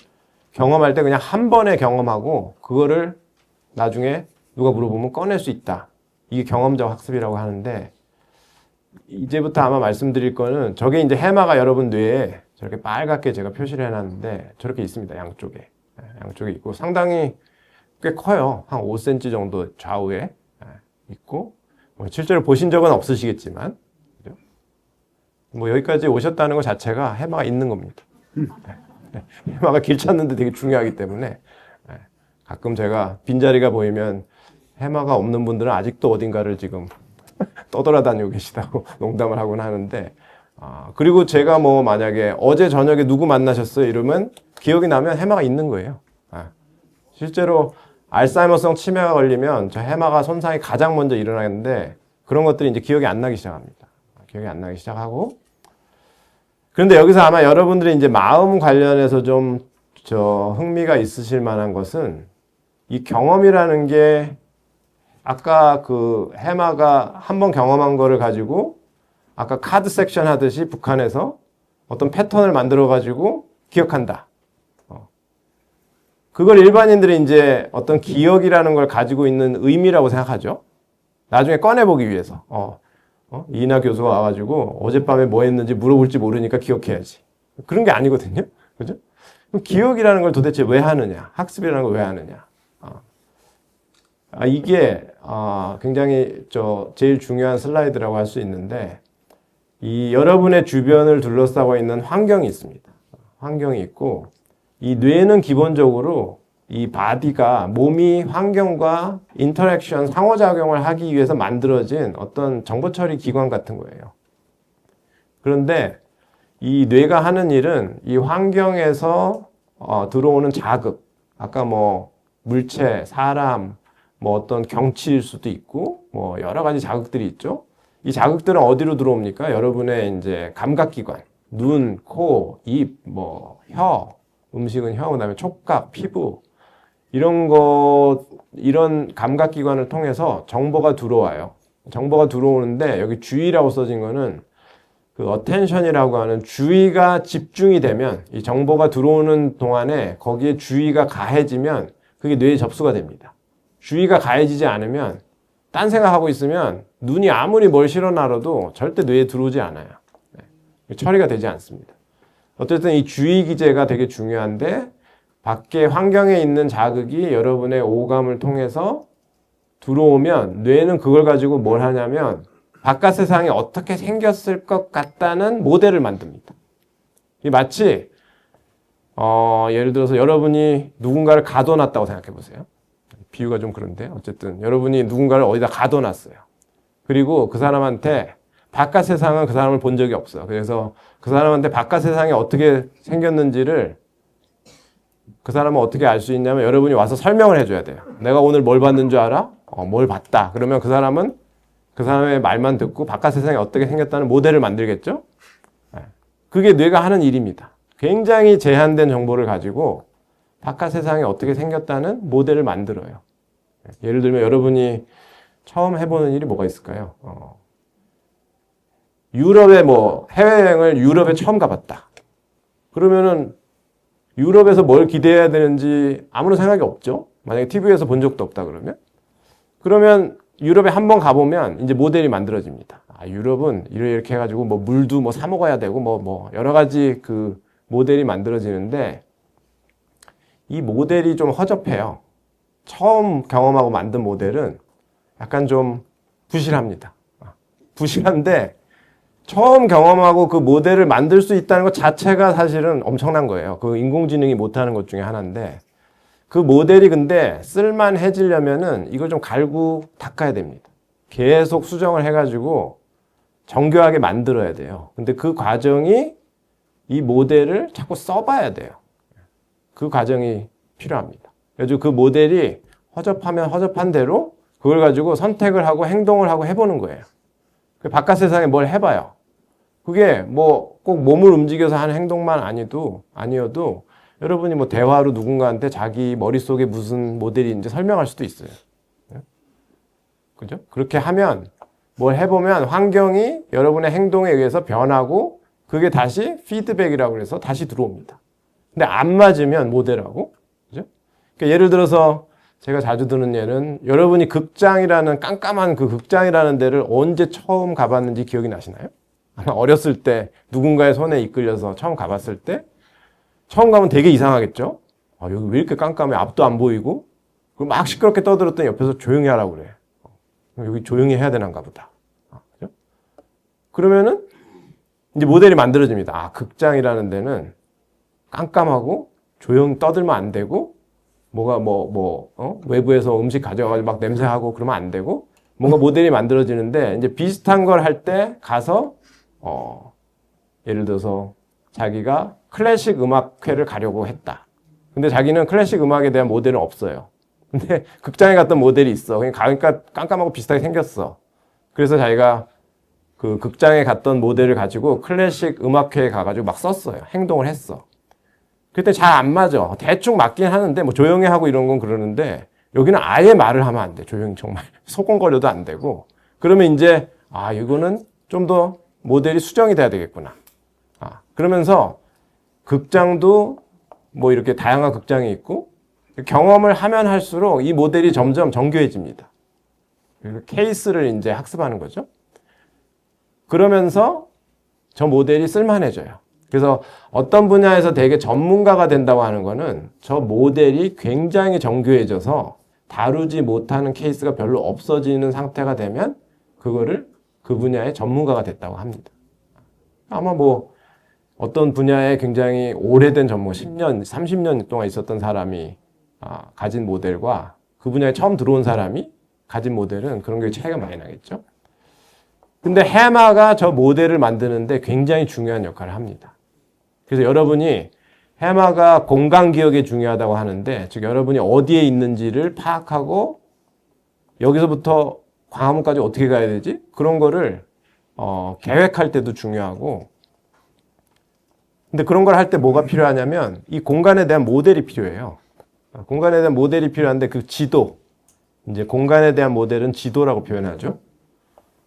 경험할 때 그냥 한 번에 경험하고 그거를 나중에 누가 물어보면 꺼낼 수 있다. 이게 경험적 학습이라고 하는데, 이제부터 아마 말씀드릴 거는, 저게 이제 해마가 여러분 뇌에 저렇게 빨갛게 제가 표시를 해놨는데 저렇게 있습니다. 양쪽에. 양쪽에 있고 상당히 꽤 커요. 한 5cm 정도 좌우에 있고, 실제로 보신 적은 없으시겠지만, 뭐 여기까지 오셨다는 것 자체가 해마가 있는 겁니다. 해마가 길 찾는데 되게 중요하기 때문에, 가끔 제가 빈자리가 보이면 해마가 없는 분들은 아직도 어딘가를 지금 떠돌아다니고 계시다고 농담을 하곤 하는데, 그리고 제가 뭐 만약에 어제 저녁에 누구 만나셨어요? 이러면 기억이 나면 해마가 있는 거예요. 실제로 알츠하이머성 치매가 걸리면 저 해마가 손상이 가장 먼저 일어나는데, 그런 것들이 이제 기억이 안 나기 시작합니다. 기억이 안 나기 시작하고, 그런데 여기서 아마 여러분들이 이제 마음 관련해서 좀 흥미가 있으실 만한 것은, 이 경험이라는 게 아까 그 해마가 한번 경험한 거를 가지고 아까 카드 섹션 하듯이 북한에서 어떤 패턴을 만들어 가지고 기억한다. 그걸 일반인들이 이제 어떤 기억이라는 걸 가지고 있는 의미라고 생각하죠. 나중에 꺼내보기 위해서. 이인하 교수가 와가지고 어젯밤에 뭐 했는지 물어볼지 모르니까 기억해야지. 그런 게 아니거든요. 그죠? 그럼 기억이라는 걸 도대체 왜 하느냐? 학습이라는 걸 왜 하느냐? 이게 굉장히 제일 중요한 슬라이드라고 할 수 있는데, 이 여러분의 주변을 둘러싸고 있는 환경이 있습니다. 환경이 있고, 이 뇌는 기본적으로 이 바디가, 몸이 환경과 인터랙션, 상호작용을 하기 위해서 만들어진 어떤 정보 처리 기관 같은 거예요. 그런데 이 뇌가 하는 일은 이 환경에서 들어오는 자극, 아까 뭐 물체, 사람, 뭐 어떤 경치일 수도 있고, 뭐 여러 가지 자극들이 있죠. 이 자극들은 어디로 들어옵니까? 여러분의 이제 감각기관, 눈, 코, 입, 뭐 혀, 음식은 혀, 그다음에 촉각, 피부, 이런 감각기관을 통해서 정보가 들어와요. 정보가 들어오는데, 여기 주의라고 써진 거는 그 attention이라고 하는, 주의가 집중이 되면, 이 정보가 들어오는 동안에 거기에 주의가 가해지면 그게 뇌에 접수가 됩니다. 주의가 가해지지 않으면, 딴 생각하고 있으면 눈이 아무리 뭘 실어놔도 절대 뇌에 들어오지 않아요. 처리가 되지 않습니다. 어쨌든 이 주의 기제가 되게 중요한데, 밖에 환경에 있는 자극이 여러분의 오감을 통해서 들어오면 뇌는 그걸 가지고 뭘 하냐면 바깥 세상이 어떻게 생겼을 것 같다는 모델을 만듭니다. 이 마치 예를 들어서 여러분이 누군가를 가둬놨다고 생각해 보세요. 비유가 좀 그런데, 어쨌든 여러분이 누군가를 어디다 가둬놨어요. 그리고 그 사람한테 바깥 세상은 그 사람을 본 적이 없어. 그래서 그 사람한테 바깥 세상이 어떻게 생겼는지를 그 사람은 어떻게 알 수 있냐면, 여러분이 와서 설명을 해줘야 돼요. 내가 오늘 뭘 봤는 줄 알아? 뭘 봤다. 그러면 그 사람은 그 사람의 말만 듣고 바깥 세상이 어떻게 생겼다는 모델을 만들겠죠? 그게 뇌가 하는 일입니다. 굉장히 제한된 정보를 가지고 바깥 세상이 어떻게 생겼다는 모델을 만들어요. 예를 들면 여러분이 처음 해보는 일이 뭐가 있을까요? 유럽에 해외여행을 유럽에 처음 가봤다. 그러면은 유럽에서 뭘 기대해야 되는지 아무런 생각이 없죠. 만약에 TV에서 본 적도 없다 그러면 유럽에 한번 가보면 이제 모델이 만들어집니다. 아, 유럽은 이렇게 해가지고 뭐 물도 뭐 사 먹어야 되고 뭐 여러 가지 그 모델이 만들어지는데 이 모델이 좀 허접해요. 처음 경험하고 만든 모델은 약간 좀 부실합니다. 부실한데 처음 경험하고 그 모델을 만들 수 있다는 것 자체가 사실은 엄청난 거예요. 그 인공지능이 못하는 것 중에 하나인데 그 모델이 근데 쓸만해지려면은 이걸 좀 갈고 닦아야 됩니다. 계속 수정을 해가지고 정교하게 만들어야 돼요. 근데 그 과정이 이 모델을 자꾸 써봐야 돼요. 그 과정이 필요합니다. 그래서 그 모델이 허접하면 허접한 대로 그걸 가지고 선택을 하고 행동을 하고 해보는 거예요. 바깥 세상에 뭘 해봐요. 그게 뭐 꼭 몸을 움직여서 하는 행동만 아니어도 여러분이 뭐 대화로 누군가한테 자기 머릿속에 무슨 모델이 이제 설명할 수도 있어요. 그죠? 그렇게 하면 뭘 해보면 환경이 여러분의 행동에 의해서 변하고 그게 다시 피드백이라고 해서 다시 들어옵니다. 근데 안 맞으면 모델하고, 그죠? 그러니까 예를 들어서 제가 자주 드는 예는 여러분이 극장이라는 깜깜한 그 극장이라는 데를 언제 처음 가봤는지 기억이 나시나요? 아마 어렸을 때 누군가의 손에 이끌려서 처음 가봤을 때 처음 가면 되게 이상하겠죠? 아, 여기 왜 이렇게 깜깜해? 앞도 안 보이고? 그리고 막 시끄럽게 떠들었더니 옆에서 조용히 하라고 그래. 여기 조용히 해야 되는가 보다. 그죠? 그러면은 이제 모델이 만들어집니다. 아, 극장이라는 데는 깜깜하고 조용히 떠들면 안 되고 뭐가 외부에서 음식 가져가지고 막 냄새하고 그러면 안 되고 뭔가 모델이 만들어지는데 이제 비슷한 걸 할 때 가서 예를 들어서 자기가 클래식 음악회를 가려고 했다. 근데 자기는 클래식 음악에 대한 모델은 없어요. 근데 극장에 갔던 모델이 있어. 그냥 가니까 깜깜하고 비슷하게 생겼어. 그래서 자기가 그 극장에 갔던 모델을 가지고 클래식 음악회에 가가지고 막 썼어요. 행동을 했어. 그때 잘 안 맞아. 대충 맞긴 하는데 뭐 조용히 하고 이런 건 그러는데 여기는 아예 말을 하면 안 돼. 조용히 정말 소곤거려도 안 되고. 그러면 이제 이거는 좀 더 모델이 수정이 돼야 되겠구나. 그러면서 극장도 뭐 이렇게 다양한 극장이 있고 경험을 하면 할수록 이 모델이 점점 정교해집니다. 케이스를 이제 학습하는 거죠. 그러면서 저 모델이 쓸만해져요. 그래서 어떤 분야에서 되게 전문가가 된다고 하는 거는 저 모델이 굉장히 정교해져서 다루지 못하는 케이스가 별로 없어지는 상태가 되면 그거를 그 분야의 전문가가 됐다고 합니다. 아마 뭐 어떤 분야에 굉장히 오래된 전문가, 10년, 30년 동안 있었던 사람이 가진 모델과 그 분야에 처음 들어온 사람이 가진 모델은 그런 게 차이가 많이 나겠죠. 근데 해마가 저 모델을 만드는데 굉장히 중요한 역할을 합니다. 그래서 여러분이 해마가 공간 기억이 중요하다고 하는데, 즉 여러분이 어디에 있는지를 파악하고 여기서부터 광화문까지 어떻게 가야 되지? 그런 거를 계획할 때도 중요하고, 근데 그런 걸 할 때 뭐가 필요하냐면 이 공간에 대한 모델이 필요해요. 공간에 대한 모델이 필요한데 그 지도, 이제 공간에 대한 모델은 지도라고 표현하죠.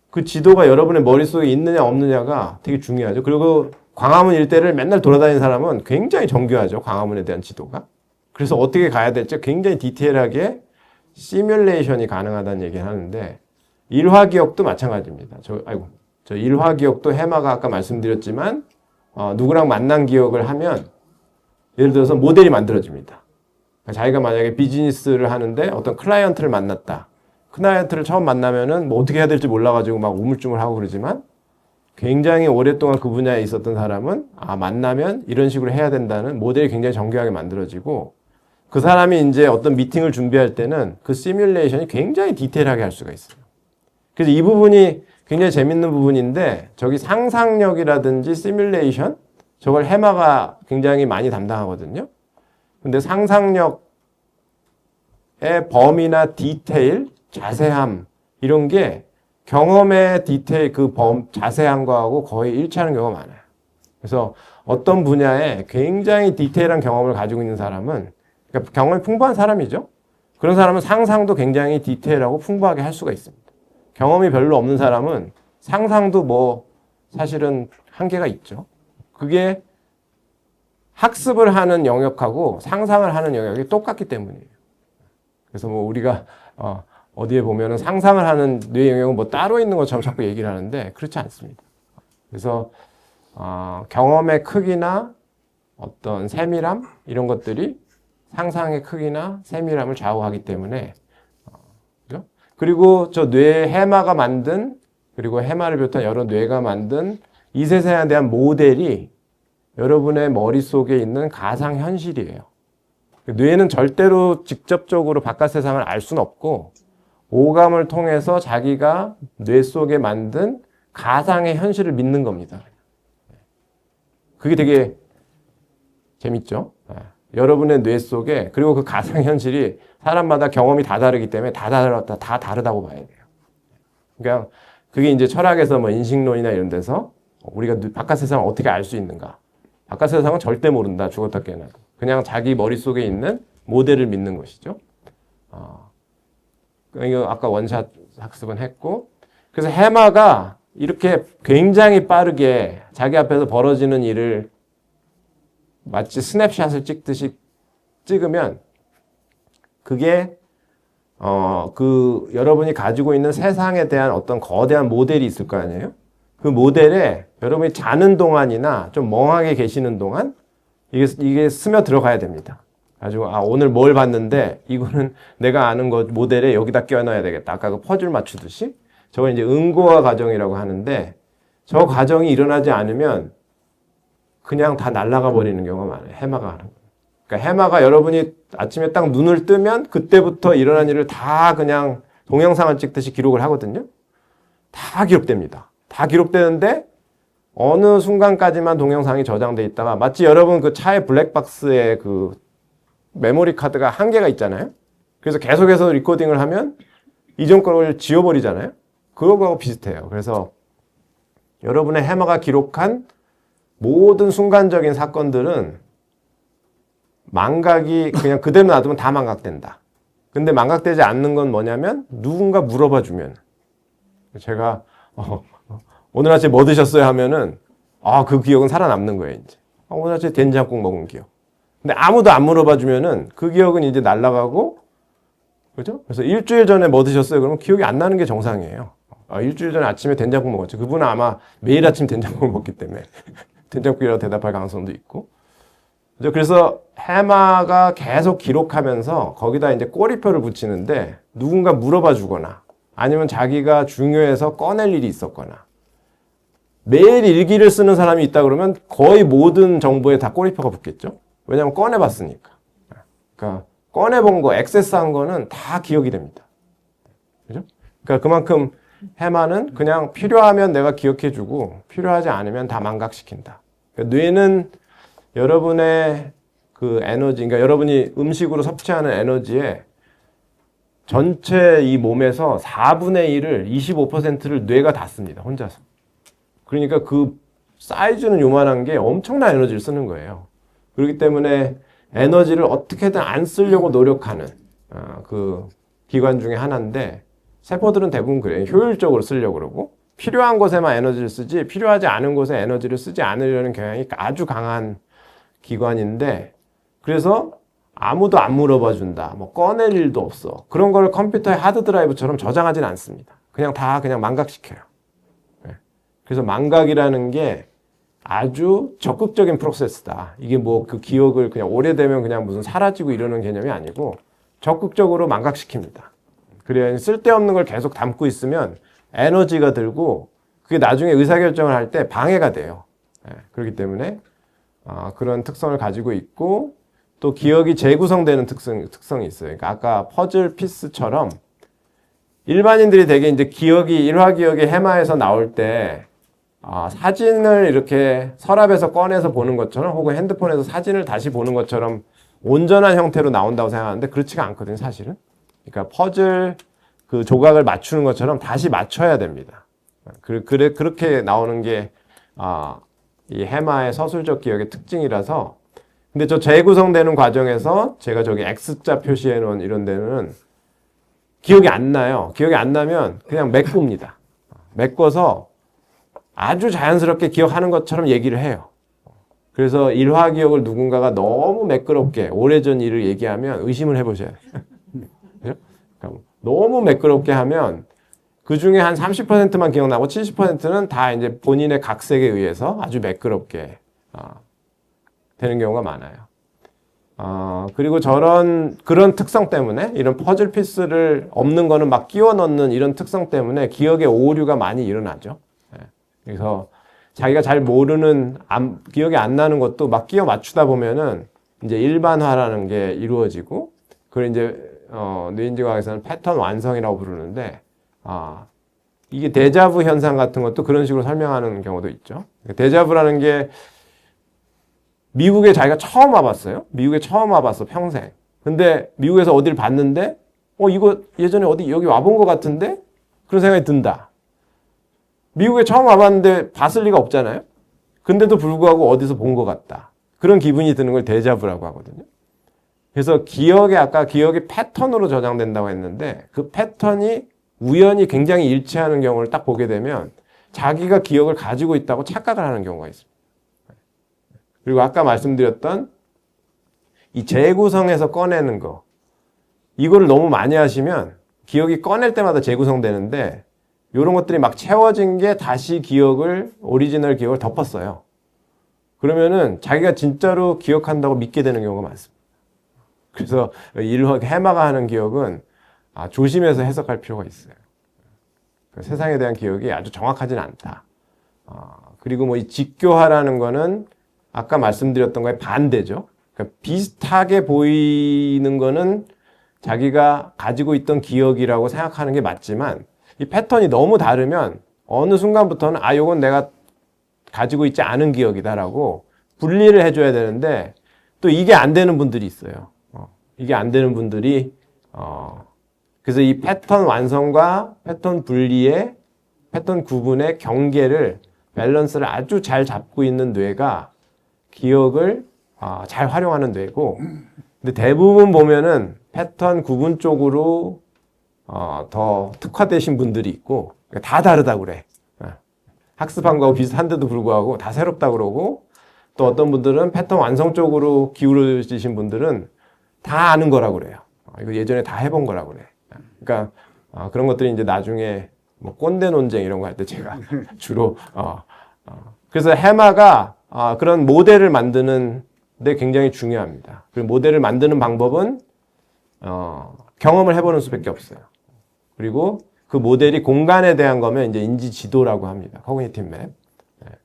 그 지도가 여러분의 머릿속에 있느냐 없느냐가 되게 중요하죠. 그리고 광화문 일대를 맨날 돌아다니는 사람은 굉장히 정교하죠. 광화문에 대한 지도가. 그래서 어떻게 가야 될지 굉장히 디테일하게 시뮬레이션이 가능하다는 얘기를 하는데, 일화기억도 마찬가지입니다. 저 일화기억도 해마가 아까 말씀드렸지만 누구랑 만난 기억을 하면 예를 들어서 모델이 만들어집니다. 자기가 만약에 비즈니스를 하는데 어떤 클라이언트를 만났다. 클라이언트를 처음 만나면은 뭐 어떻게 해야 될지 몰라가지고 막 우물쭈물하고 그러지만 굉장히 오랫동안 그 분야에 있었던 사람은 만나면 이런 식으로 해야 된다는 모델이 굉장히 정교하게 만들어지고, 그 사람이 이제 어떤 미팅을 준비할 때는 그 시뮬레이션이 굉장히 디테일하게 할 수가 있어요. 그래서 이 부분이 굉장히 재밌는 부분인데, 저기 상상력이라든지 시뮬레이션, 저걸 해마가 굉장히 많이 담당하거든요. 근데 상상력의 범위나 디테일, 자세함, 이런 게 경험의 디테일, 자세한 거하고 거의 일치하는 경우가 많아요. 그래서 어떤 분야에 굉장히 디테일한 경험을 가지고 있는 사람은, 그러니까 경험이 풍부한 사람이죠. 그런 사람은 상상도 굉장히 디테일하고 풍부하게 할 수가 있습니다. 경험이 별로 없는 사람은 상상도 뭐 사실은 한계가 있죠. 그게 학습을 하는 영역하고 상상을 하는 영역이 똑같기 때문이에요. 그래서 뭐 우리가 어디에 보면은 상상을 하는 뇌 영역은 뭐 따로 있는 것처럼 자꾸 얘기를 하는데 그렇지 않습니다. 그래서 경험의 크기나 어떤 세밀함 이런 것들이 상상의 크기나 세밀함을 좌우하기 때문에 그죠? 그리고 저 뇌 해마가 만든 그리고 해마를 비롯한 여러 뇌가 만든 이 세상에 대한 모델이 여러분의 머릿속에 있는 가상 현실이에요. 뇌는 절대로 직접적으로 바깥 세상을 알 수는 없고 오감을 통해서 자기가 뇌 속에 만든 가상의 현실을 믿는 겁니다. 그게 되게 재밌죠? 여러분의 뇌 속에 그리고 그 가상 현실이 사람마다 경험이 다 다르기 때문에 다 다르다고 봐야 돼요. 그러니까 그게 이제 철학에서 뭐 인식론이나 이런 데서 우리가 바깥 세상을 어떻게 알 수 있는가? 바깥 세상은 절대 모른다. 죽었다 깨어나도. 그냥 자기 머릿속에 있는 모델을 믿는 것이죠. 이거 아까 원샷 학습은 했고 그래서 해마가 이렇게 굉장히 빠르게 자기 앞에서 벌어지는 일을 마치 스냅샷을 찍듯이 찍으면 그게 여러분이 가지고 있는 세상에 대한 어떤 거대한 모델이 있을 거 아니에요? 그 모델에 여러분이 자는 동안이나 좀 멍하게 계시는 동안 이게 스며 들어가야 됩니다. 가지고 오늘 뭘 봤는데 이거는 내가 아는 것 모델에 여기다 껴넣어야 되겠다. 아까 그 퍼즐 맞추듯이 저거 이제 응고화 과정이라고 하는데 저 과정이 일어나지 않으면 그냥 다 날아가 버리는 경우가 많아요. 해마가 하는 거예요. 그러니까 해마가 여러분이 아침에 딱 눈을 뜨면 그때부터 일어난 일을 다 그냥 동영상을 찍듯이 기록을 하거든요. 다 기록됩니다. 다 기록되는데 어느 순간까지만 동영상이 저장돼 있다가 마치 여러분 그 차의 블랙박스에 그 메모리 카드가 한계가 있잖아요. 그래서 계속해서 리코딩을 하면 이전 걸 지워버리잖아요. 그거하고 비슷해요. 그래서 여러분의 해마가 기록한 모든 순간적인 사건들은 망각이 그냥 그대로 놔두면 다 망각된다. 근데 망각되지 않는 건 뭐냐면 누군가 물어봐 주면 제가 오늘 아침에 뭐 드셨어요 하면은 그 기억은 살아남는 거예요. 이제 오늘 아침에 된장국 먹은 기억. 근데 아무도 안 물어봐 주면은 그 기억은 이제 날아가고 그죠? 그래서 일주일 전에 뭐 드셨어요? 그러면 기억이 안 나는 게 정상이에요. 일주일 전에 아침에 된장국 먹었죠. 그분은 아마 매일 아침 된장국을 먹기 때문에 된장국이라고 대답할 가능성도 있고. 그래서 해마가 계속 기록하면서 거기다 이제 꼬리표를 붙이는데 누군가 물어봐 주거나 아니면 자기가 중요해서 꺼낼 일이 있었거나 매일 일기를 쓰는 사람이 있다 그러면 거의 모든 정보에 다 꼬리표가 붙겠죠. 왜냐하면 꺼내봤으니까. 그러니까 꺼내본 거, 액세스한 거는 다 기억이 됩니다. 그죠? 그러니까 그만큼 해마는 그냥 필요하면 내가 기억해주고 필요하지 않으면 다 망각시킨다. 그러니까 뇌는 여러분의 그 에너지, 그러니까 여러분이 음식으로 섭취하는 에너지의 전체 이 몸에서 4분의 1을, 25%를 뇌가 다 씁니다. 혼자서. 그러니까 그 사이즈는 요만한 게 엄청난 에너지를 쓰는 거예요. 그렇기 때문에 에너지를 어떻게든 안 쓰려고 노력하는 그 기관 중에 하나인데 세포들은 대부분 그래요. 효율적으로 쓰려고 그러고 필요한 곳에만 에너지를 쓰지 필요하지 않은 곳에 에너지를 쓰지 않으려는 경향이 아주 강한 기관인데 그래서 아무도 안 물어봐 준다. 뭐 꺼낼 일도 없어. 그런 걸 컴퓨터의 하드드라이브처럼 저장하지는 않습니다. 그냥 망각시켜요. 그래서 망각이라는 게 아주 적극적인 프로세스다. 이게 뭐 그 기억을 그냥 오래되면 그냥 무슨 사라지고 이러는 개념이 아니고 적극적으로 망각시킵니다. 그래야 쓸데없는 걸 계속 담고 있으면 에너지가 들고 그게 나중에 의사결정을 할 때 방해가 돼요. 그렇기 때문에 그런 특성을 가지고 있고 또 기억이 재구성되는 특성이 있어요. 그러니까 아까 퍼즐 피스처럼 일반인들이 되게 이제 일화기억이 해마에서 나올 때 사진을 이렇게 서랍에서 꺼내서 보는 것처럼 혹은 핸드폰에서 사진을 다시 보는 것처럼 온전한 형태로 나온다고 생각하는데 그렇지가 않거든요, 사실은. 그러니까 퍼즐 그 조각을 맞추는 것처럼 다시 맞춰야 됩니다. 그렇게 나오는 게 이 해마의 서술적 기억의 특징이라서 근데 저 재구성되는 과정에서 제가 저기 X자 표시해 놓은 이런 데는 기억이 안 나요. 기억이 안 나면 그냥 메꿉니다. 메꿔서 아주 자연스럽게 기억하는 것처럼 얘기를 해요. 그래서 일화 기억을 누군가가 너무 매끄럽게 오래전 일을 얘기하면 의심을 해보셔야 돼요. 그러니까 너무 매끄럽게 하면 그 중에 한 30%만 기억나고 70%는 다 이제 본인의 각색에 의해서 아주 매끄럽게 되는 경우가 많아요. 그리고 그런 특성 때문에 이런 퍼즐 피스를 없는 거는 막 끼워 넣는 이런 특성 때문에 기억의 오류가 많이 일어나죠. 그래서 자기가 잘 모르는, 기억이 안 나는 것도 막 끼워 맞추다 보면은 이제 일반화라는 게 이루어지고, 그걸 이제, 뇌인지과학에서는 패턴 완성이라고 부르는데, 이게 데자부 현상 같은 것도 그런 식으로 설명하는 경우도 있죠. 데자부라는 게 미국에 자기가 처음 와봤어요. 미국에 처음 와봤어, 평생. 근데 미국에서 어디를 봤는데, 이거 예전에 어디 여기 와본 것 같은데? 그런 생각이 든다. 미국에 처음 와봤는데 봤을 리가 없잖아요. 근데도 불구하고 어디서 본 것 같다. 그런 기분이 드는 걸 데자부라고 하거든요. 그래서 아까 기억이 패턴으로 저장된다고 했는데 그 패턴이 우연히 굉장히 일치하는 경우를 딱 보게 되면 자기가 기억을 가지고 있다고 착각을 하는 경우가 있습니다. 그리고 아까 말씀드렸던 이 재구성해서 꺼내는 거, 이거를 너무 많이 하시면 기억이 꺼낼 때마다 재구성되는데 이런 것들이 막 채워진 게 다시 오리지널 기억을 덮었어요. 그러면은 자기가 진짜로 기억한다고 믿게 되는 경우가 많습니다. 그래서 해마가 하는 기억은 조심해서 해석할 필요가 있어요. 세상에 대한 기억이 아주 정확하지는 않다. 그리고 뭐 이 직교화라는 거는 아까 말씀드렸던 거에 반대죠. 그러니까 비슷하게 보이는 거는 자기가 가지고 있던 기억이라고 생각하는 게 맞지만 이 패턴이 너무 다르면 어느 순간부터는 요건 내가 가지고 있지 않은 기억이다라고 분리를 해줘야 되는데 또 이게 안 되는 분들이 있어요. 이게 안 되는 분들이 그래서 이 패턴 완성과 패턴 분리의 패턴 구분의 경계를 밸런스를 아주 잘 잡고 있는 뇌가 기억을 잘 활용하는 뇌고, 근데 대부분 보면은 패턴 구분 쪽으로 더 특화되신 분들이 있고 다 다르다고 그래. 학습한 거하고 비슷한데도 불구하고 다 새롭다고 그러고, 또 어떤 분들은 패턴 완성 쪽으로 기울어지신 분들은 다 아는 거라고 그래요. 이거 예전에 다 해본 거라고 그래. 그러니까 그런 것들이 이제 나중에 뭐 꼰대 논쟁 이런 거 할 때 제가 주로 그래서 해마가 그런 모델을 만드는 데 굉장히 중요합니다. 그리고 모델을 만드는 방법은 경험을 해보는 수밖에 없어요. 그리고 그 모델이 공간에 대한 거면 이제 인지 지도라고 합니다. 커그니티브 맵.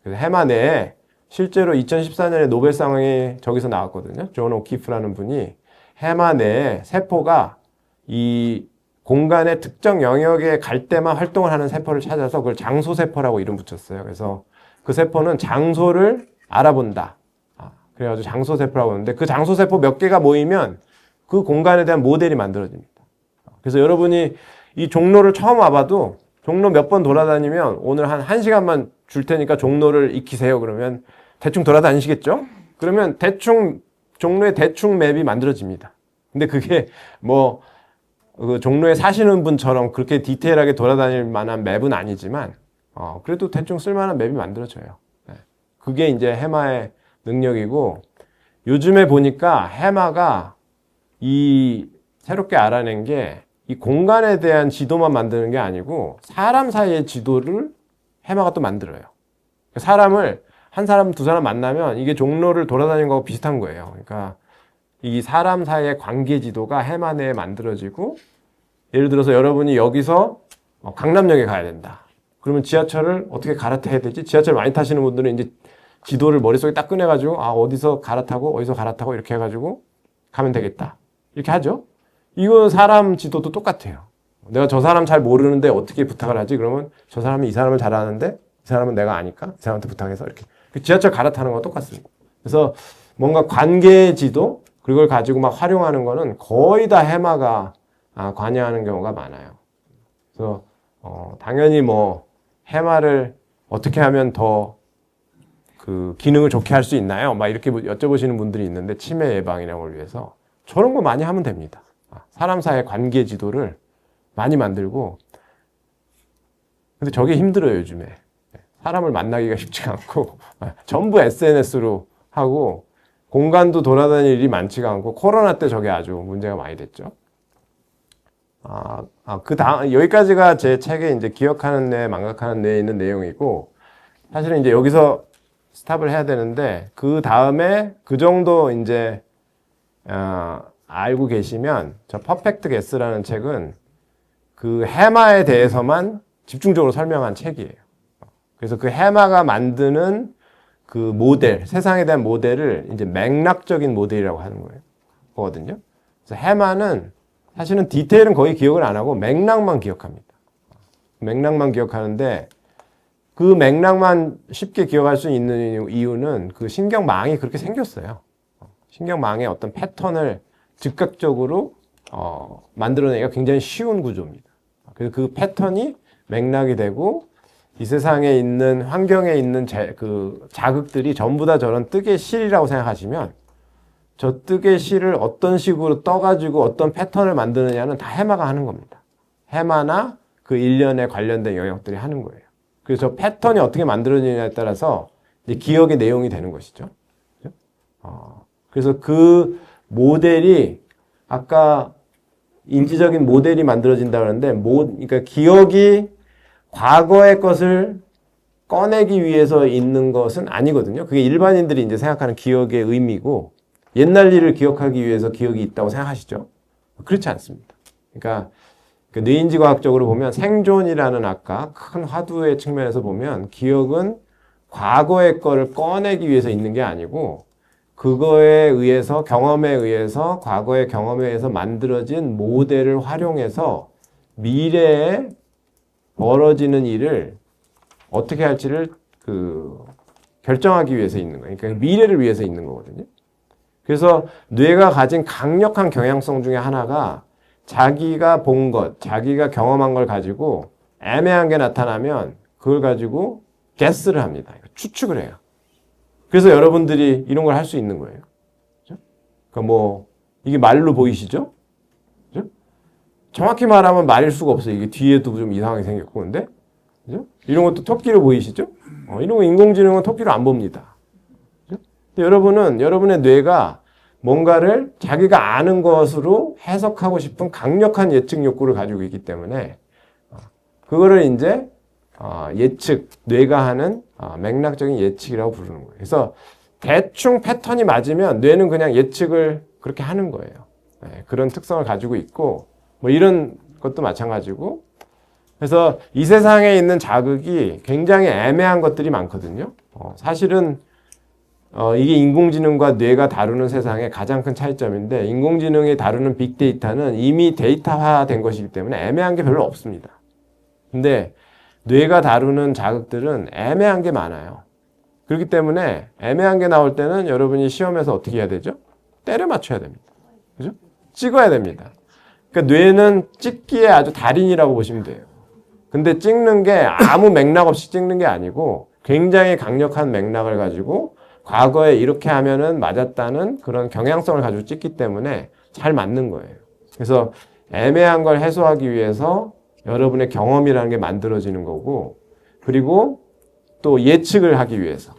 그래서 해마 내에 실제로 2014년에 노벨상이 저기서 나왔거든요. 존 오키프라는 분이 해마 내에 세포가 이 공간의 특정 영역에 갈 때만 활동을 하는 세포를 찾아서 그걸 장소세포라고 이름 붙였어요. 그래서 그 세포는 장소를 알아본다. 그래가지고 장소세포라고 하는데 그 장소세포 몇 개가 모이면 그 공간에 대한 모델이 만들어집니다. 그래서 여러분이 이 종로를 처음 와봐도 종로 몇 번 돌아다니면 오늘 한 1시간만 줄 테니까 종로를 익히세요. 그러면 대충 돌아다니시겠죠? 그러면 종로에 대충 맵이 만들어집니다. 근데 그게 뭐 그 종로에 사시는 분처럼 그렇게 디테일하게 돌아다닐 만한 맵은 아니지만 그래도 대충 쓸만한 맵이 만들어져요. 그게 이제 해마의 능력이고, 요즘에 보니까 해마가 이 새롭게 알아낸 게 이 공간에 대한 지도만 만드는 게 아니고 사람 사이의 지도를 해마가 또 만들어요. 한 사람, 두 사람 만나면 이게 종로를 돌아다니는 거하고 비슷한 거예요. 그러니까 이 사람 사이의 관계 지도가 해마 내에 만들어지고, 예를 들어서 여러분이 여기서 강남역에 가야 된다. 그러면 지하철을 어떻게 갈아타야 되지? 지하철 많이 타시는 분들은 이제 지도를 머릿속에 딱 꺼내가지고 어디서 갈아타고 어디서 갈아타고 이렇게 해가지고 가면 되겠다. 이렇게 하죠. 이건 사람 지도도 똑같아요. 내가 저 사람 잘 모르는데 어떻게 부탁을 하지? 그러면 저 사람이 이 사람을 잘 아는데 이 사람은 내가 아니까 이 사람한테 부탁해서 이렇게. 지하철 갈아타는 거 똑같습니다. 그래서 뭔가 관계 지도 그걸 가지고 막 활용하는 거는 거의 다 해마가 관여하는 경우가 많아요. 그래서 당연히 뭐 해마를 어떻게 하면 더 그 기능을 좋게 할 수 있나요? 막 이렇게 여쭤보시는 분들이 있는데 치매 예방이나 걸 위해서 저런 거 많이 하면 됩니다. 사람 사이의 관계 지도를 많이 만들고, 근데 저게 힘들어요, 요즘에. 사람을 만나기가 쉽지가 않고 전부 SNS로 하고 공간도 돌아다닐 일이 많지가 않고 코로나 때 저게 아주 문제가 많이 됐죠. 여기까지가 제 책에 이제 기억하는 뇌, 망각하는 뇌에 있는 내용이고, 사실은 이제 여기서 스탑을 해야 되는데, 그 다음에 그 정도 이제, 알고 계시면, 저 퍼펙트 게스라는 책은 그 해마에 대해서만 집중적으로 설명한 책이에요. 그래서 그 해마가 만드는 그 모델, 세상에 대한 모델을 이제 맥락적인 모델이라고 하는 거거든요. 그래서 해마는 사실은 디테일은 거의 기억을 안 하고 맥락만 기억합니다. 맥락만 기억하는데 그 맥락만 쉽게 기억할 수 있는 이유는 그 신경망이 그렇게 생겼어요. 신경망의 어떤 패턴을 즉각적으로 만들어내기가 굉장히 쉬운 구조입니다. 그래서 그 패턴이 맥락이 되고 이 세상에 있는 환경에 있는 그 자극들이 전부 다 저런 뜨개 실이라고 생각하시면 저 뜨개 실을 어떤 식으로 떠가지고 어떤 패턴을 만드느냐는 다 해마가 하는 겁니다. 해마나 그 일련에 관련된 영역들이 하는 거예요. 그래서 저 패턴이 어떻게 만들어지느냐에 따라서 이제 기억의 내용이 되는 것이죠. 그래서 그 모델이 아까 인지적인 모델이 만들어진다 그러는데 그러니까 기억이 과거의 것을 꺼내기 위해서 있는 것은 아니거든요. 그게 일반인들이 이제 생각하는 기억의 의미고 옛날 일을 기억하기 위해서 기억이 있다고 생각하시죠? 그렇지 않습니다. 그러니까 뇌인지 과학적으로 보면 생존이라는 아까 큰 화두의 측면에서 보면 기억은 과거의 거를 꺼내기 위해서 있는 게 아니고 그거에 의해서 경험에 의해서 과거의 경험에 의해서 만들어진 모델을 활용해서 미래에 벌어지는 일을 어떻게 할지를 결정하기 위해서 있는 거예요. 그러니까 미래를 위해서 있는 거거든요. 그래서 뇌가 가진 강력한 경향성 중에 하나가 자기가 본 것, 자기가 경험한 걸 가지고 애매한 게 나타나면 그걸 가지고 guess를 합니다. 추측을 해요. 그래서 여러분들이 이런 걸 할 수 있는 거예요. 그렇죠? 그러니까 이게 말로 보이시죠? 그렇죠? 정확히 말하면 말일 수가 없어요. 이게 뒤에도 좀 이상하게 생겼고, 근데 그렇죠? 이런 것도 토끼로 보이시죠? 이런 거 인공지능은 토끼로 안 봅니다. 그렇죠? 근데 여러분은 여러분의 뇌가 뭔가를 자기가 아는 것으로 해석하고 싶은 강력한 예측 욕구를 가지고 있기 때문에 그거를 이제 예측, 뇌가 하는 맥락적인 예측이라고 부르는 거예요. 그래서 대충 패턴이 맞으면 뇌는 그냥 예측을 그렇게 하는 거예요. 네, 그런 특성을 가지고 있고 이런 것도 마찬가지고 그래서 이 세상에 있는 자극이 굉장히 애매한 것들이 많거든요. 사실은 이게 인공지능과 뇌가 다루는 세상의 가장 큰 차이점인데 인공지능이 다루는 빅데이터는 이미 데이터화된 것이기 때문에 애매한 게 별로 없습니다. 근데 뇌가 다루는 자극들은 애매한 게 많아요. 그렇기 때문에 애매한 게 나올 때는 여러분이 시험에서 어떻게 해야 되죠? 때려 맞춰야 됩니다. 그죠? 찍어야 됩니다. 그러니까 뇌는 찍기에 아주 달인이라고 보시면 돼요. 근데 찍는 게 아무 맥락 없이 찍는 게 아니고 굉장히 강력한 맥락을 가지고 과거에 이렇게 하면은 맞았다는 그런 경향성을 가지고 찍기 때문에 잘 맞는 거예요. 그래서 애매한 걸 해소하기 위해서 여러분의 경험이라는 게 만들어지는 거고 그리고 또 예측을 하기 위해서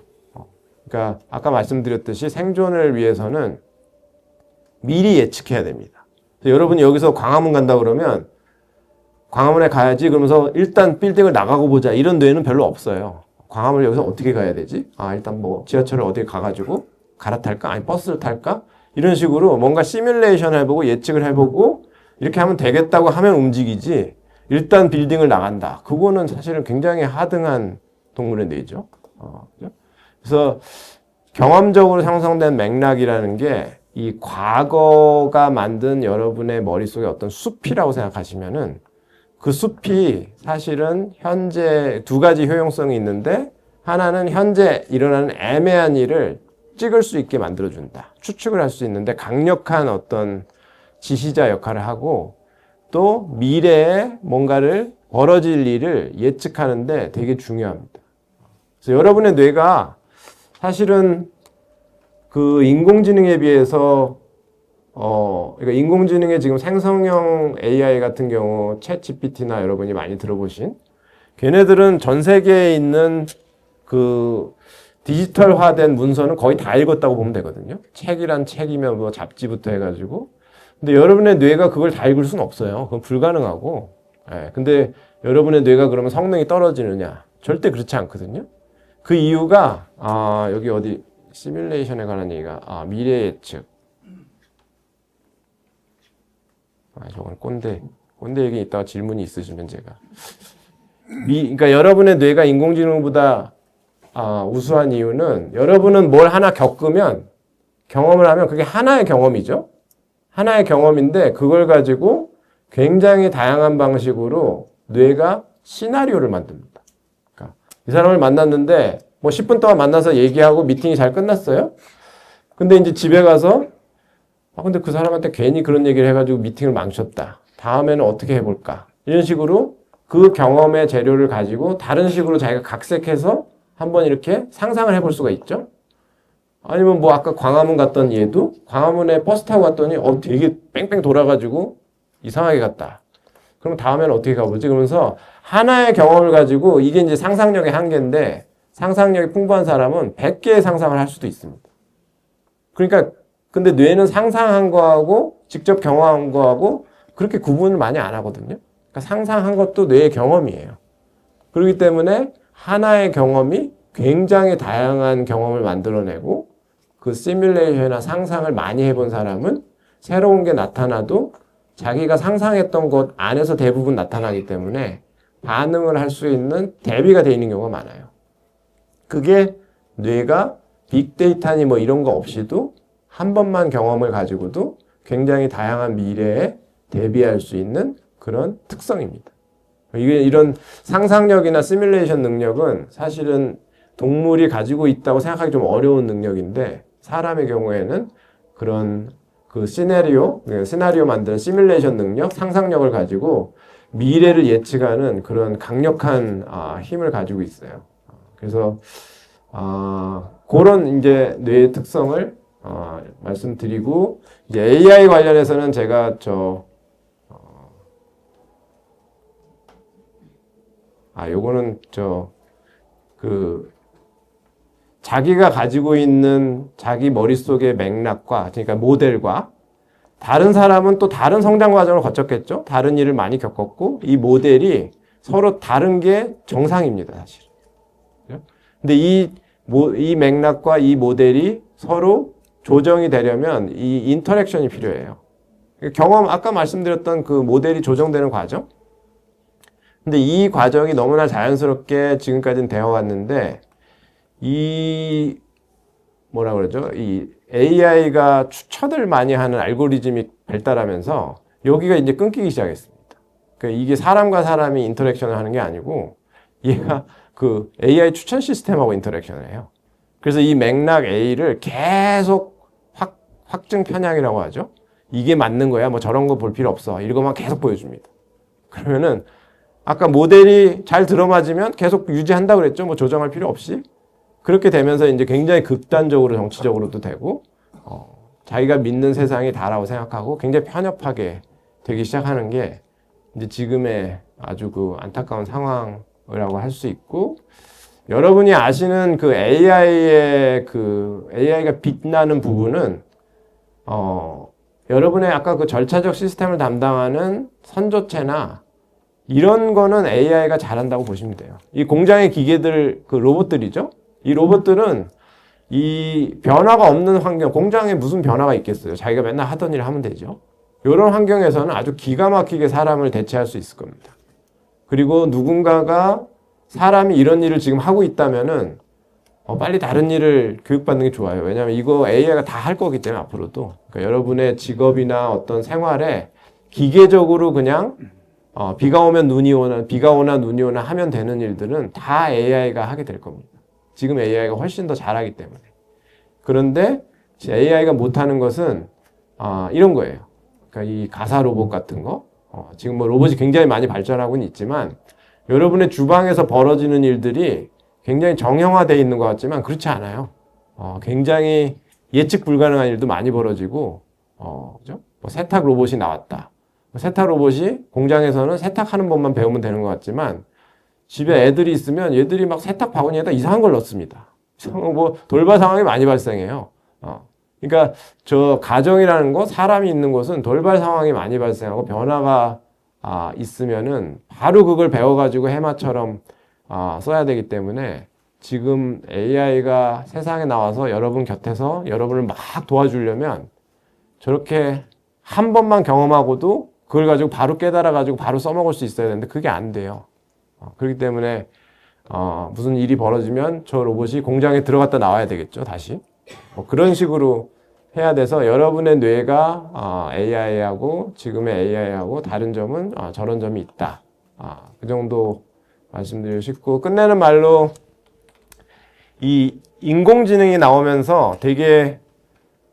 그러니까 아까 말씀드렸듯이 생존을 위해서는 미리 예측해야 됩니다. 여러분이 여기서 광화문 간다 그러면 광화문에 가야지 그러면서 일단 빌딩을 나가고 보자 이런 뇌는 별로 없어요. 광화문을 여기서 어떻게 가야 되지? 일단 지하철을 어디 가가지고 갈아탈까? 아니 버스를 탈까? 이런 식으로 뭔가 시뮬레이션을 해보고 예측을 해보고 이렇게 하면 되겠다고 하면 움직이지 일단 빌딩을 나간다. 그거는 사실은 굉장히 하등한 동물의 뇌죠. 그래서 경험적으로 형성된 맥락이라는 게 이 과거가 만든 여러분의 머릿속에 어떤 숲이라고 생각하시면은 그 숲이 사실은 현재 두 가지 효용성이 있는데 하나는 현재 일어나는 애매한 일을 찍을 수 있게 만들어준다. 추측을 할 수 있는데 강력한 어떤 지시자 역할을 하고 또 미래에 뭔가를 벌어질 일을 예측하는데 되게 중요합니다. 그래서 여러분의 뇌가 사실은 그 인공지능에 비해서 그러니까 인공지능의 지금 생성형 AI 같은 경우 챗 GPT나 여러분이 많이 들어보신 걔네들은 전 세계에 있는 그 디지털화된 문서는 거의 다 읽었다고 보면 되거든요. 책이란 책이면 뭐 잡지부터 해가지고. 근데 여러분의 뇌가 그걸 다 읽을 수는 없어요. 그건 불가능하고. 예, 근데 여러분의 뇌가 그러면 성능이 떨어지느냐? 절대 그렇지 않거든요. 그 이유가, 여기 어디, 시뮬레이션에 관한 얘기가, 미래 예측. 저건 꼰대 얘기 있다가 질문이 있으시면 제가. 그러니까 여러분의 뇌가 인공지능보다 우수한 이유는 여러분은 뭘 하나 겪으면 경험을 하면 그게 하나의 경험이죠. 하나의 경험인데 그걸 가지고 굉장히 다양한 방식으로 뇌가 시나리오를 만듭니다. 그러니까 이 사람을 만났는데 뭐 10분 동안 만나서 얘기하고 미팅이 잘 끝났어요. 근데 이제 집에 가서 근데 그 사람한테 괜히 그런 얘기를 해가지고 미팅을 망쳤다. 다음에는 어떻게 해볼까? 이런 식으로 그 경험의 재료를 가지고 다른 식으로 자기가 각색해서 한번 이렇게 상상을 해볼 수가 있죠. 아니면 뭐 아까 광화문 갔던 얘도 광화문에 버스 타고 갔더니 되게 뺑뺑 돌아가지고 이상하게 갔다. 그럼 다음에는 어떻게 가보지? 그러면서 하나의 경험을 가지고 이게 이제 상상력의 한계인데 상상력이 풍부한 사람은 100개의 상상을 할 수도 있습니다. 그러니까 근데 뇌는 상상한 거하고 직접 경험한 거하고 그렇게 구분을 많이 안 하거든요. 그러니까 상상한 것도 뇌의 경험이에요. 그렇기 때문에 하나의 경험이 굉장히 다양한 경험을 만들어내고 그 시뮬레이션이나 상상을 많이 해본 사람은 새로운 게 나타나도 자기가 상상했던 것 안에서 대부분 나타나기 때문에 반응을 할 수 있는 대비가 되어 있는 경우가 많아요. 그게 뇌가 빅데이터니 뭐 이런 거 없이도 한 번만 경험을 가지고도 굉장히 다양한 미래에 대비할 수 있는 그런 특성입니다. 이런 상상력이나 시뮬레이션 능력은 사실은 동물이 가지고 있다고 생각하기 좀 어려운 능력인데 사람의 경우에는 그런 그 시나리오 만드는 시뮬레이션 능력, 상상력을 가지고 미래를 예측하는 그런 강력한 힘을 가지고 있어요. 그래서 그런 이제 뇌의 특성을 말씀드리고 이제 AI 관련해서는 제가 요거는 자기가 가지고 있는 자기 머릿속의 맥락과 그러니까 모델과 다른 사람은 또 다른 성장 과정을 거쳤겠죠. 다른 일을 많이 겪었고 이 모델이 서로 다른 게 정상입니다, 사실. 근데 이 맥락과 이 모델이 서로 조정이 되려면 이 인터랙션이 필요해요. 경험, 아까 말씀드렸던 그 모델이 조정되는 과정? 근데 이 과정이 너무나 자연스럽게 지금까지는 되어 왔는데, 이 AI가 추천을 많이 하는 알고리즘이 발달하면서 여기가 이제 끊기기 시작했습니다. 그러니까 이게 사람과 사람이 인터랙션을 하는 게 아니고, 얘가 그 AI 추천 시스템하고 인터랙션을 해요. 그래서 이 맥락 A를 계속 확증 편향이라고 하죠. 이게 맞는 거야. 뭐 저런 거 볼 필요 없어. 이거만 계속 보여줍니다. 그러면은 아까 모델이 잘 들어맞으면 계속 유지한다고 그랬죠. 뭐 조정할 필요 없이. 그렇게 되면서 이제 굉장히 극단적으로 정치적으로도 되고 자기가 믿는 세상이 다라고 생각하고 굉장히 편협하게 되기 시작하는 게 이제 지금의 아주 그 안타까운 상황이라고 할 수 있고, 여러분이 아시는 그 AI가 빛나는 부분은 여러분의 아까 그 절차적 시스템을 담당하는 선조체나 이런 거는 AI가 잘한다고 보시면 돼요. 이 공장의 기계들, 그 로봇들이죠? 이 로봇들은 이 변화가 없는 환경, 공장에 무슨 변화가 있겠어요? 자기가 맨날 하던 일을 하면 되죠. 이런 환경에서는 아주 기가 막히게 사람을 대체할 수 있을 겁니다. 그리고 누군가가 사람이 이런 일을 지금 하고 있다면은 빨리 다른 일을 교육받는 게 좋아요. 왜냐하면 이거 AI가 다 할 거기 때문에 앞으로도. 그러니까 여러분의 직업이나 어떤 생활에 기계적으로 그냥 비가 오나 눈이 오나 하면 되는 일들은 다 AI가 하게 될 겁니다. 지금 AI가 훨씬 더 잘하기 때문에. 그런데 AI가 못하는 것은 이런 거예요. 그러니까 이 가사 로봇 같은 거. 지금 뭐 로봇이 굉장히 많이 발전하고는 있지만 여러분의 주방에서 벌어지는 일들이 굉장히 정형화되어 있는 것 같지만 그렇지 않아요. 굉장히 예측 불가능한 일도 많이 벌어지고, 그죠? 뭐 세탁 로봇이 나왔다. 세탁 로봇이 공장에서는 세탁하는 법만 배우면 되는 것 같지만 집에 애들이 있으면 얘들이 막 세탁 바구니에다 이상한 걸 넣습니다. 뭐 돌발 상황이 많이 발생해요. 그러니까 저 가정이라는 거, 사람이 있는 곳은 돌발 상황이 많이 발생하고 변화가 있으면은 바로 그걸 배워가지고 해마처럼 써야 되기 때문에 지금 AI가 세상에 나와서 여러분 곁에서 여러분을 막 도와주려면 저렇게 한 번만 경험하고도 그걸 가지고 바로 깨달아가지고 바로 써먹을 수 있어야 되는데 그게 안 돼요. 그렇기 때문에 무슨 일이 벌어지면 저 로봇이 공장에 들어갔다 나와야 되겠죠, 다시. 그런 식으로 해야 돼서 여러분의 뇌가 AI하고 지금의 AI하고 다른 점은 저런 점이 있다. 그 정도 말씀드리고 싶고 끝내는 말로 이 인공지능이 나오면서 되게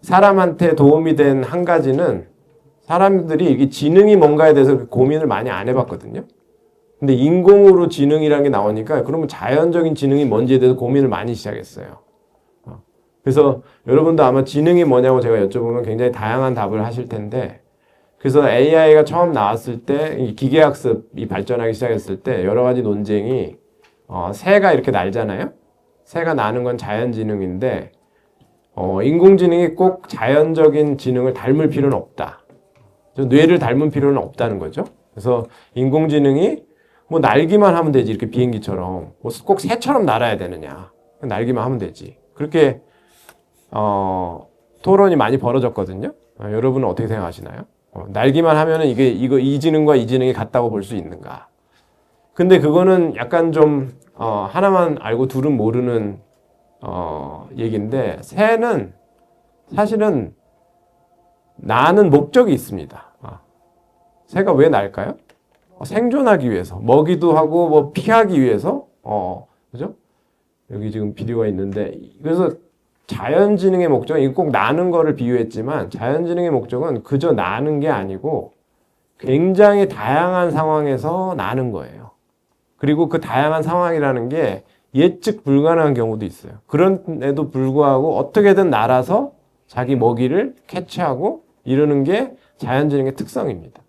사람한테 도움이 된 한 가지는 사람들이 이게 지능이 뭔가에 대해서 고민을 많이 안 해봤거든요. 근데 인공으로 지능이라는 게 나오니까 그러면 자연적인 지능이 뭔지에 대해서 고민을 많이 시작했어요. 그래서 여러분도 아마 지능이 뭐냐고 제가 여쭤보면 굉장히 다양한 답을 하실 텐데 그래서 AI가 처음 나왔을 때 기계학습이 발전하기 시작했을 때 여러 가지 논쟁이 새가 이렇게 날잖아요. 새가 나는 건 자연지능인데 인공지능이 꼭 자연적인 지능을 닮을 필요는 없다. 뇌를 닮은 필요는 없다는 거죠. 그래서 인공지능이 뭐 날기만 하면 되지 이렇게 비행기처럼 꼭 새처럼 날아야 되느냐. 날기만 하면 되지. 그렇게 토론이 많이 벌어졌거든요. 여러분은 어떻게 생각하시나요? 날기만 하면은 이 지능과 이 지능이 같다고 볼 수 있는가? 근데 그거는 약간 좀 하나만 알고 둘은 모르는 얘기인데 새는 사실은 나는 목적이 있습니다. 새가 왜 날까요? 생존하기 위해서, 먹이도 하고 뭐 피하기 위해서, 그죠? 여기 지금 비디오가 있는데 그래서 자연지능의 목적은 꼭 나는 거를 비유했지만 자연지능의 목적은 그저 나는 게 아니고 굉장히 다양한 상황에서 나는 거예요. 그리고 그 다양한 상황이라는 게 예측 불가능한 경우도 있어요. 그런데도 불구하고 어떻게든 날아서 자기 먹이를 캐치하고 이러는 게 자연지능의 특성입니다.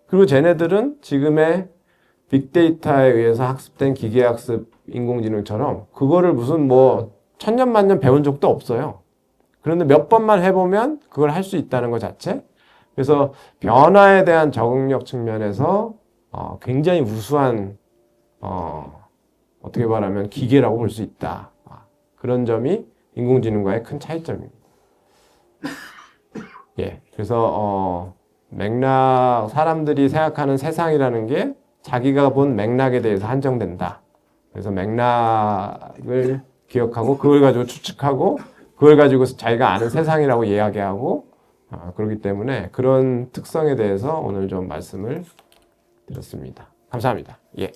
그리고 쟤네들은 지금의 빅데이터에 의해서 학습된 기계학습 인공지능처럼 그거를 무슨 뭐 천년만년 배운 적도 없어요. 그런데 몇 번만 해보면 그걸 할 수 있다는 것 자체. 그래서 변화에 대한 적응력 측면에서 굉장히 우수한 어떻게 말하면 기계라고 볼 수 있다. 그런 점이 인공지능과의 큰 차이점입니다. 예, 그래서 맥락 사람들이 생각하는 세상이라는 게 자기가 본 맥락에 대해서 한정된다. 그래서 맥락을 기억하고 그걸 가지고 추측하고 그걸 가지고 자기가 아는 세상이라고 이야기하고 그렇기 때문에 그런 특성에 대해서 오늘 좀 말씀을 드렸습니다. 감사합니다. 예.